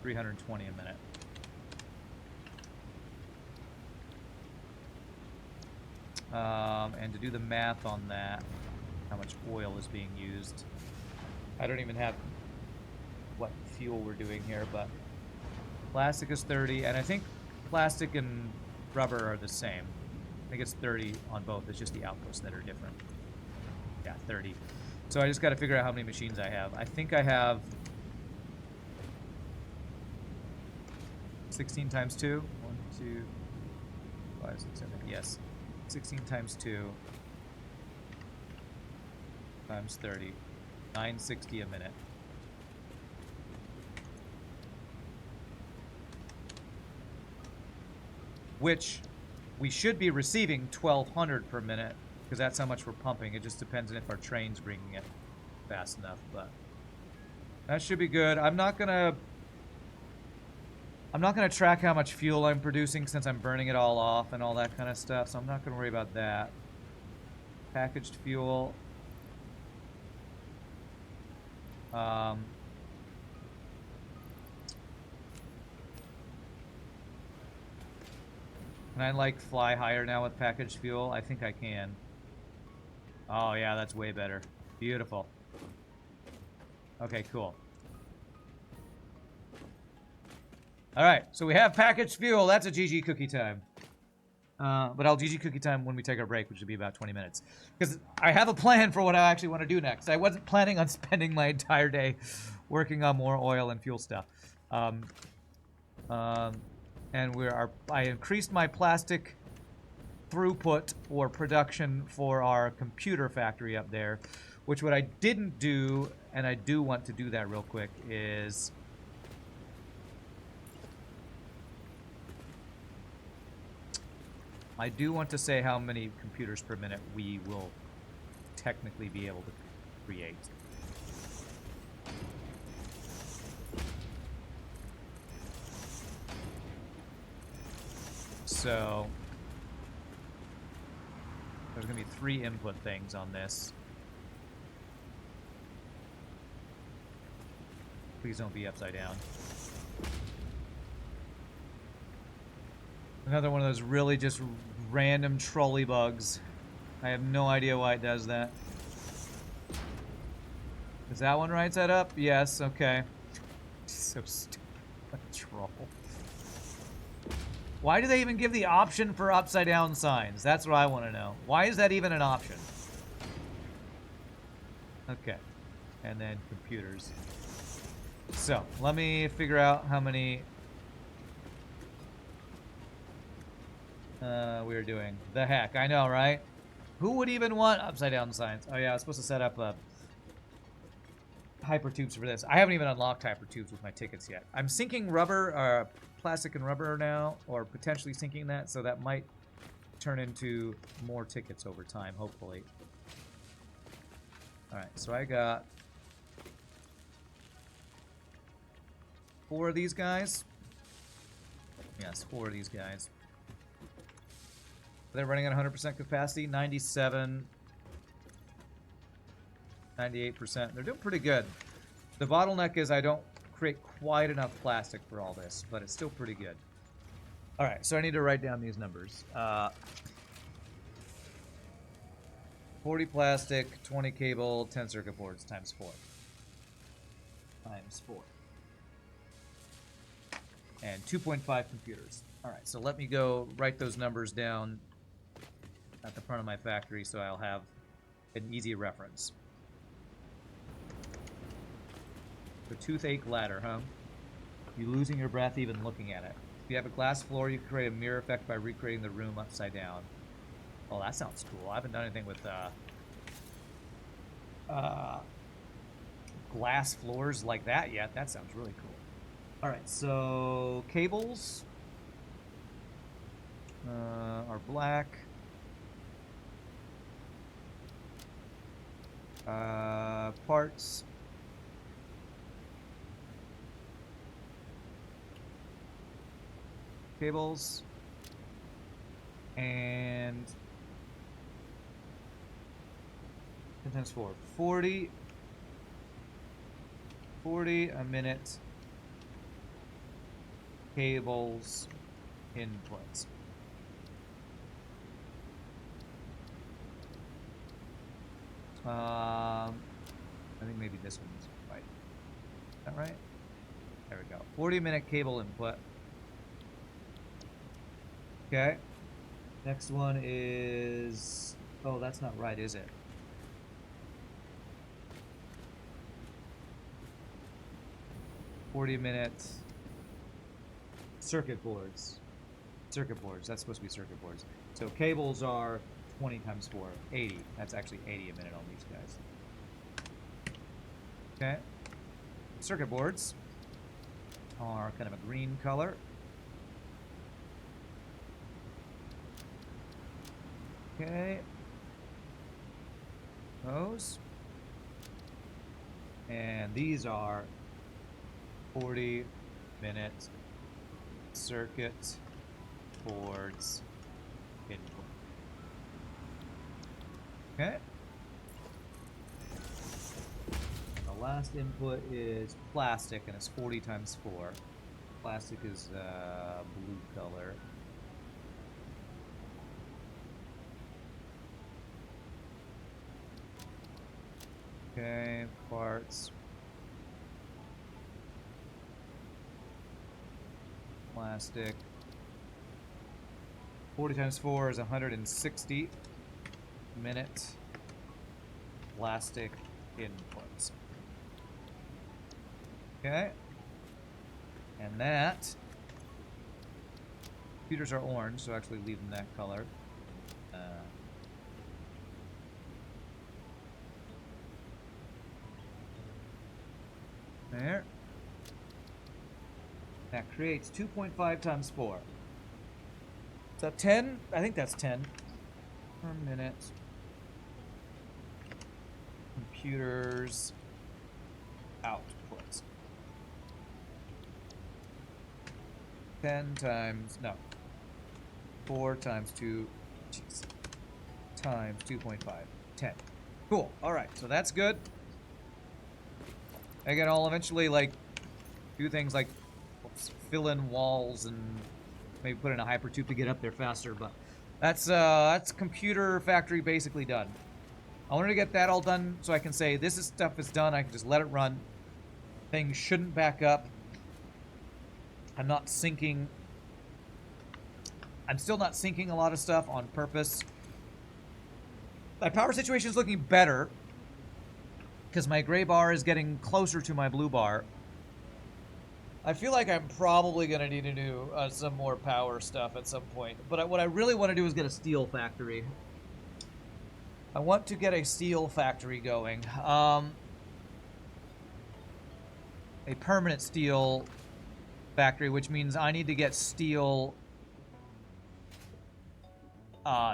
Speaker 1: 320 a minute. And to do the math on that, how much oil is being used. I don't even have what fuel we're doing here, but plastic is 30, and I think plastic and rubber are the same. I think it's 30 on both. It's just the outputs that are different. Yeah, 30. So I just got to figure out how many machines I have. I think I have 16 times 2. 1, 2, 5, 6, 7. Yes. 16 times 2 times 30. 960 a minute. Which we should be receiving 1,200 per minute, because that's how much we're pumping. It just depends on if our train's bringing it fast enough, but that should be good. I'm not gonna track how much fuel I'm producing since I'm burning it all off and all that kind of stuff, so I'm not gonna worry about that. Packaged fuel. Can I, like, fly higher now with packaged fuel? I think I can. Oh, yeah, that's way better. Beautiful. Okay, cool. Alright, so we have packaged fuel. That's a GG cookie time. But I'll GG cookie time when we take our break, which will be about 20 minutes. Because I have a plan for what I actually want to do next. I wasn't planning on spending my entire day working on more oil and fuel stuff. And I increased my plastic throughput or production for our computer factory up there. Which what I didn't do, and I do want to do that real quick, is I do want to say how many computers per minute we will technically be able to create. So there's going to be 3 input things on this. Please don't be upside down. Another one of those really just random trolley bugs. I have no idea why it does that. Is that one right set up? Yes, okay. So stupid. Troll. Why do they even give the option for upside down signs? That's what I want to know. Why is that even an option? Okay. And then computers. So, let me figure out how many we're doing. The heck, I know, right? Who would even want upside down signs? Oh yeah, I was supposed to set up hypertubes for this. I haven't even unlocked hypertubes with my tickets yet. I'm syncing rubber, plastic and rubber now, or potentially syncing that, so that might turn into more tickets over time, hopefully. Alright, so I got 4 of these guys. Yes, 4 of these guys. They're running at 100% capacity, 97, 98%. They're doing pretty good. The bottleneck is I don't create quite enough plastic for all this, but it's still pretty good. All right, so I need to write down these numbers. 40 plastic, 20 cable, 10 circuit boards times 4. Times 4. And 2.5 computers. All right, so let me go write those numbers down at the front of my factory so I'll have an easy reference. The toothache ladder, huh? You losing your breath even looking at it. If you have a glass floor, you can create a mirror effect by recreating the room upside down. Oh, that sounds cool. I haven't done anything with glass floors like that yet. That sounds really cool. All right, so cables are black. Parts. Cables. And 10 times 4. 40 a minute cables inputs. I think maybe this one's right. Is that right? There we go. 40-minute cable input. Okay. Next one is... Oh, that's not right, is it? .40-minute circuit boards. Circuit boards. That's supposed to be circuit boards. So cables are 20 times 4. 80. That's actually 80 a minute on these guys. Okay. Circuit boards are kind of a green color. Okay. Those. And these are 40-minute circuit boards input. Okay. The last input is plastic, and it's 40 times 4. Plastic is blue color. Okay, parts. Plastic. 40 times 4 is 160 minute plastic inputs. Okay. And that, computers are orange, so actually leave them that color. There. That creates 2.5 times 4. Is that 10? I think that's 10 per minute. Computers output. 10 times, no. 4 times 2, jeez, times 2.5. 10. Cool. Alright, so that's good. Again, I'll eventually, like, do things like fill in walls and maybe put in a hypertube to get up there faster, but that's computer factory basically done. I wanted to get that all done so I can say this is stuff is done. I can just let it run. Things shouldn't back up. I'm not syncing. I'm still not syncing a lot of stuff on purpose. My power situation is looking better because my gray bar is getting closer to my blue bar. I feel like I'm probably going to need to do some more power stuff at some point. But what I really want to do is get a steel factory. I want to get a steel factory going. A permanent steel factory, which means I need to get steel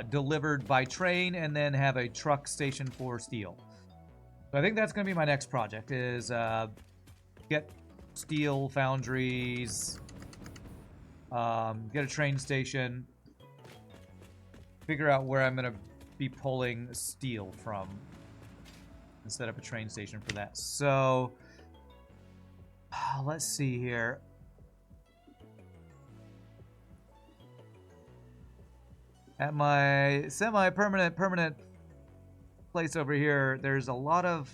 Speaker 1: delivered by train and then have a truck station for steel. So I think that's going to be my next project, is get steel foundries, get a train station, figure out where I'm going to be pulling steel from, and set up a train station for that. So, let's see here. At my permanent place over here, there's a lot of,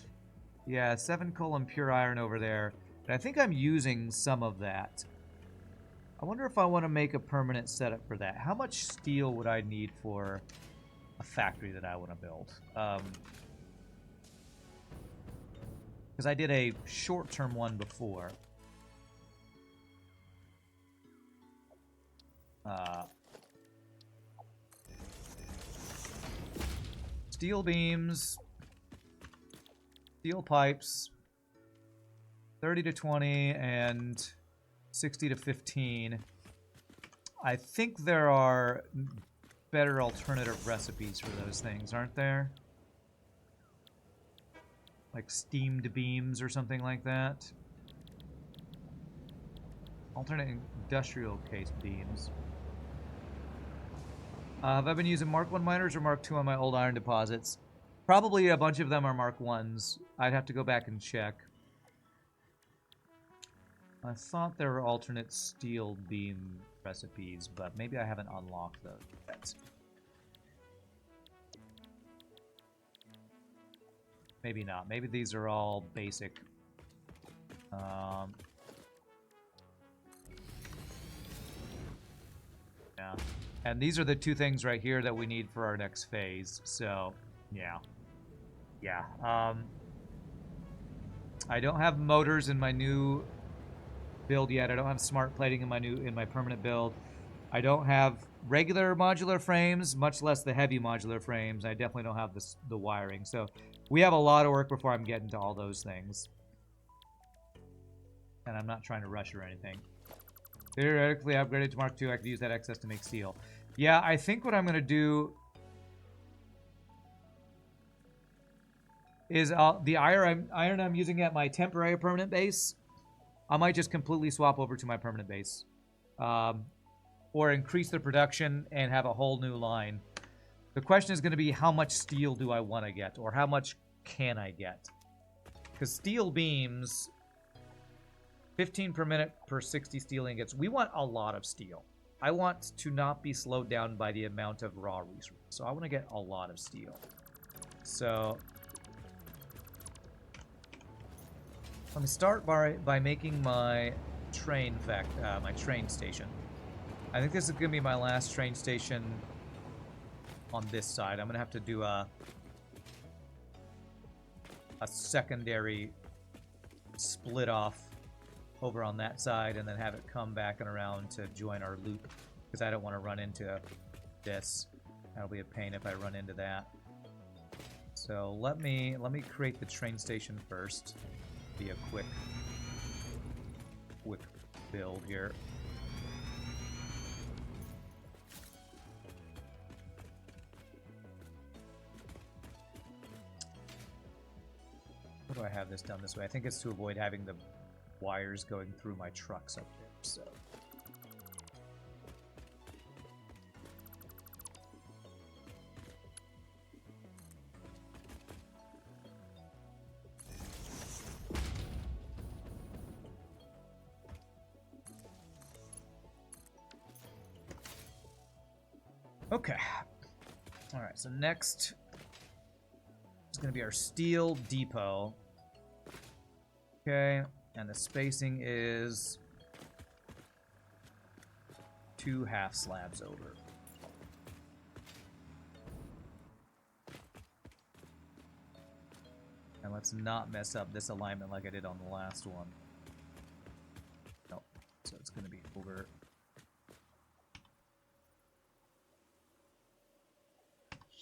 Speaker 1: yeah, 7 column pure iron over there. And I think I'm using some of that. I wonder if I want to make a permanent setup for that. How much steel would I need for a factory that I want to build? Because I did a short-term one before. Steel beams, steel pipes, 30 to 20 and 60 to 15. I think there are better alternative recipes for those things, aren't there? Like steamed beams or something like that. Alternate industrial case beams. Have I been using Mark 1 miners or Mark 2 on my old iron deposits? Probably a bunch of them are Mark 1s. I'd have to go back and check. I thought there were alternate steel beam recipes, but maybe I haven't unlocked those yet. Maybe not. Maybe these are all basic. Yeah. And these are the 2 things right here that we need for our next phase. So, yeah. Yeah. I don't have motors in my new build yet. I don't have smart plating in my permanent build. I don't have regular modular frames, much less the heavy modular frames. I definitely don't have the wiring. So we have a lot of work before I'm getting to all those things. And I'm not trying to rush or anything. Theoretically upgraded to Mark II, I could use that excess to make steel. Yeah, I think what I'm going to do is the iron I'm using at my temporary permanent base, I might just completely swap over to my permanent base. Or increase the production and have a whole new line. The question is going to be, how much steel do I want to get? Or how much can I get? Because steel beams, 15 per minute per 60 steel ingots. We want a lot of steel. I want to not be slowed down by the amount of raw resources. So I want to get a lot of steel. So let me start by making my train station. I think this is going to be my last train station on this side. I'm going to have to do a secondary split off over on that side and then have it come back and around to join our loop, because I don't want to run into this. That'll be a pain if I run into that. So let me create the train station first. Be a quick build here. How do I have this done this way? I think it's to avoid having the wires going through my trucks up there, so. Okay. Alright, so next is going to be our steel depot. Okay, and the spacing is 2 half slabs over. And let's not mess up this alignment like I did on the last one. Nope. So it's going to be over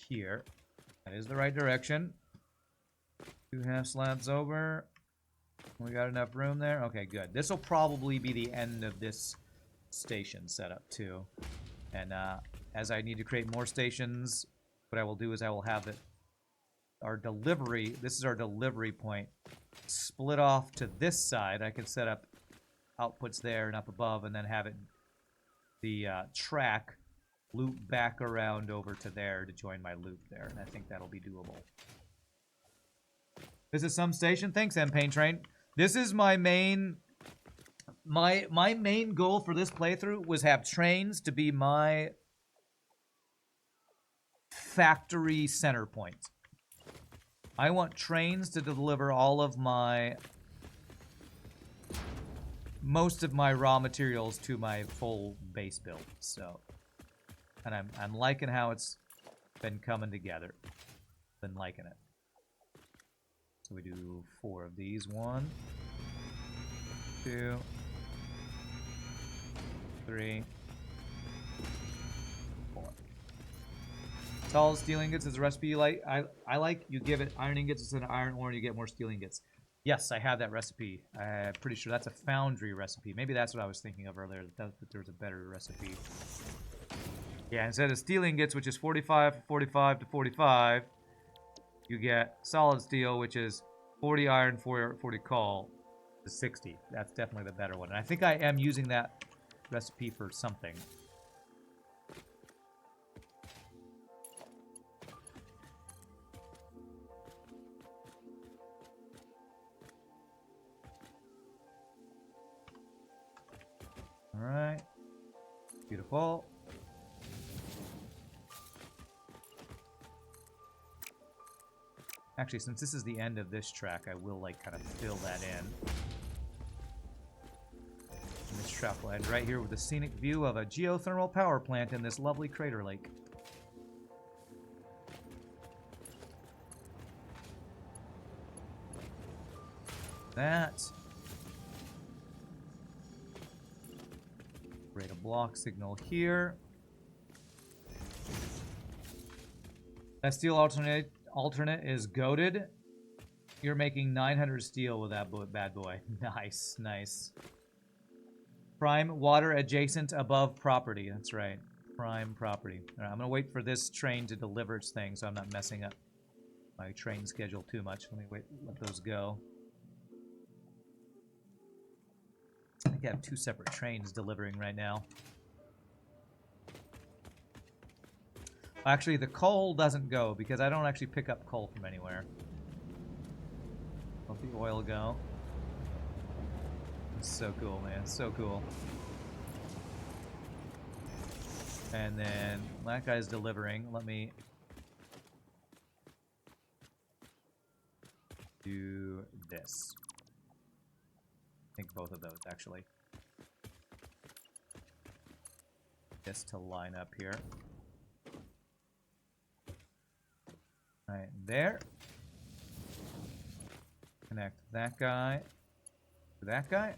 Speaker 1: here. That is the right direction. 2 half slabs over. We got enough room there? Okay, good. This will probably be the end of this station setup too. And as I need to create more stations, what I will do is I will have it, our delivery, this is our delivery point, split off to this side. I can set up outputs there and up above, and then have it, the track, loop back around over to there to join my loop there. And I think that'll be doable. This is some station. Thanks, M-Pain Train. This is my main... My main goal for this playthrough was have trains to be my factory center point. I want trains to deliver all of my... most of my raw materials to my full base build, so... And I'm liking how it's been coming together. Been liking it. So we do 4 of these. 1, 2, 3, 4. Solid steel ingots is the recipe you like. I like. You give it iron ingots instead of iron ore, and you get more steel ingots. Yes, I have that recipe. I'm pretty sure that's a foundry recipe. Maybe that's what I was thinking of earlier. That there was a better recipe. Yeah, instead of steel ingots, which is 45 to 45, you get solid steel, which is 40 iron, 40 coal, to 60. That's definitely the better one. And I think I am using that recipe for something. All right. Beautiful. Actually, since this is the end of this track, I will, like, kind of fill that in. And this track will end right here with a scenic view of a geothermal power plant in this lovely crater lake. That. Create a block signal here. That steel alternate is goated. You're making 900 steel with that bad boy. Nice, nice. Prime water adjacent above property. That's right. Prime property. All right, I'm gonna wait for this train to deliver its thing, so I'm not messing up my train schedule too much. Let me let those go. I think I have 2 separate trains delivering right now. Actually, the coal doesn't go because I don't actually pick up coal from anywhere. Let the oil go. It's so cool, man. So cool. And then that guy's delivering. Let me do this. I think both of those, actually. This to line up here. Right there. Connect that guy to that guy.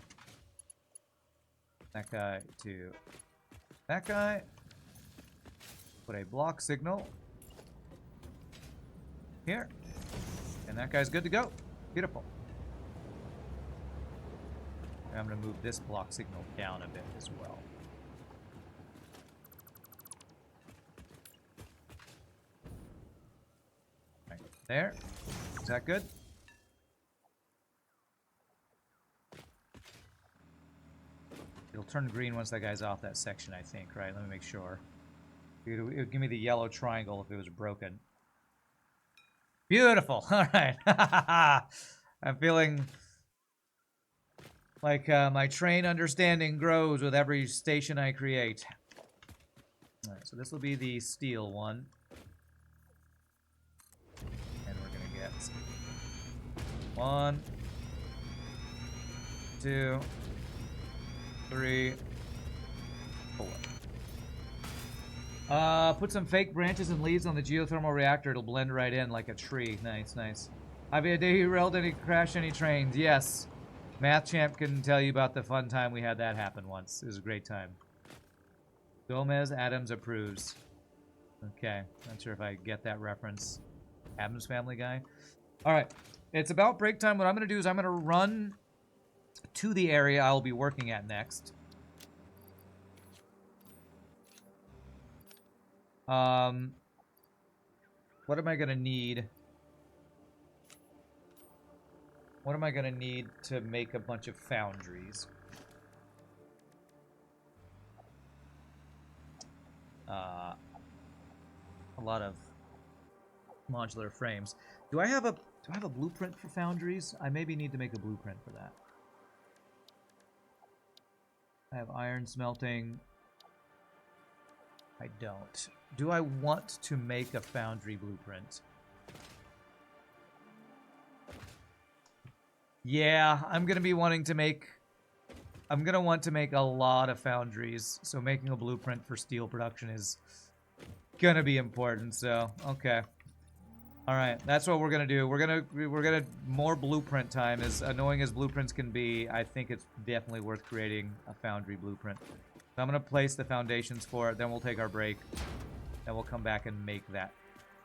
Speaker 1: That guy to that guy. Put a block signal here. And that guy's good to go. Beautiful. And I'm going to move this block signal down a bit as well. Right there. Is that good? It'll turn green once that guy's off that section, I think, right? Let me make sure. It would give me the yellow triangle if it was broken. Beautiful. All right. I'm feeling like my train understanding grows with every station I create. All right, so this will be the steel one. And we're going to get 1, 2, 3, 4. Put some fake branches and leaves on the geothermal reactor. It'll blend right in like a tree. Nice, nice. Have you derailed any, crashed any trains? Yes. Math Champ can tell you about the fun time we had that happen once. It was a great time. Gomez Adams approves. Okay, not sure if I get that reference. Adams Family Guy. All right, it's about break time. What I'm going to do is I'm going to run to the area I'll be working at next. What am I going to need? What am I going to need to make a bunch of foundries? A lot of modular frames. Do I have a blueprint for foundries? I maybe need to make a blueprint for that. I have iron smelting. I don't. Do I want to make a foundry blueprint? Yeah, I'm gonna be wanting to make... I'm gonna want to make a lot of foundries, so making a blueprint for steel production is gonna be important, so, okay. Alright, that's what we're gonna do. We're gonna more blueprint time. As annoying as blueprints can be, I think it's definitely worth creating a foundry blueprint. So I'm gonna place the foundations for it, then we'll take our break. Then we'll come back and make that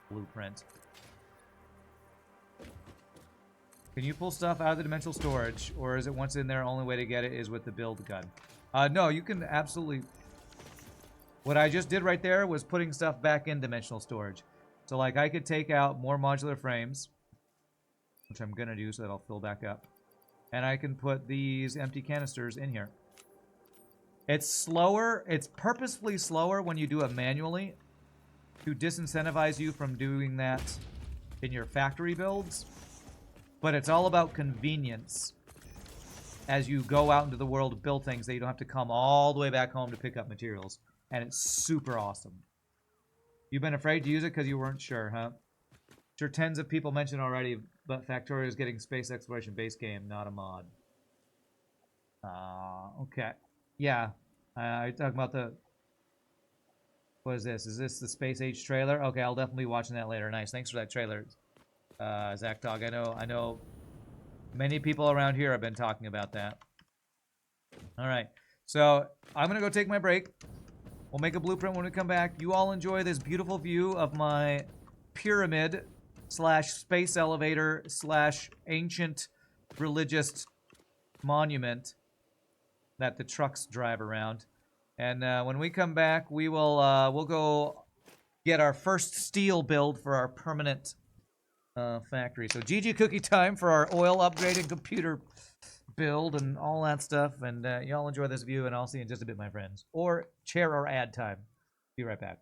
Speaker 1: blueprint. Can you pull stuff out of the dimensional storage, or is it once in there, only way to get it is with the build gun? No, you can absolutely... What I just did right there was putting stuff back in dimensional storage. So, like, I could take out more modular frames, which I'm going to do so that I'll fill back up. And I can put these empty canisters in here. It's slower. It's purposefully slower when you do it manually to disincentivize you from doing that in your factory builds. But it's all about convenience as you go out into the world to build things that you don't have to come all the way back home to pick up materials. And it's super awesome. You've been afraid to use it because you weren't sure, huh? Sure, tens of people mentioned already, but Factorio is getting space exploration base game, not a mod. Okay. Yeah. Are you talking about the... What is this? Is this the Space Age trailer? Okay, I'll definitely be watching that later. Nice. Thanks for that trailer. Zach Dog, I know many people around here have been talking about that. All right, so I'm gonna go take my break. We'll make a blueprint when we come back. You all enjoy this beautiful view of my pyramid / space elevator / ancient religious monument that the trucks drive around. And when we come back, we will we'll go get our first steel build for our permanent factory. So GG cookie time for our oil upgraded computer build and all that stuff. And y'all enjoy this view, and I'll see you in just a bit, my friends. Or chair or ad time. Be right back.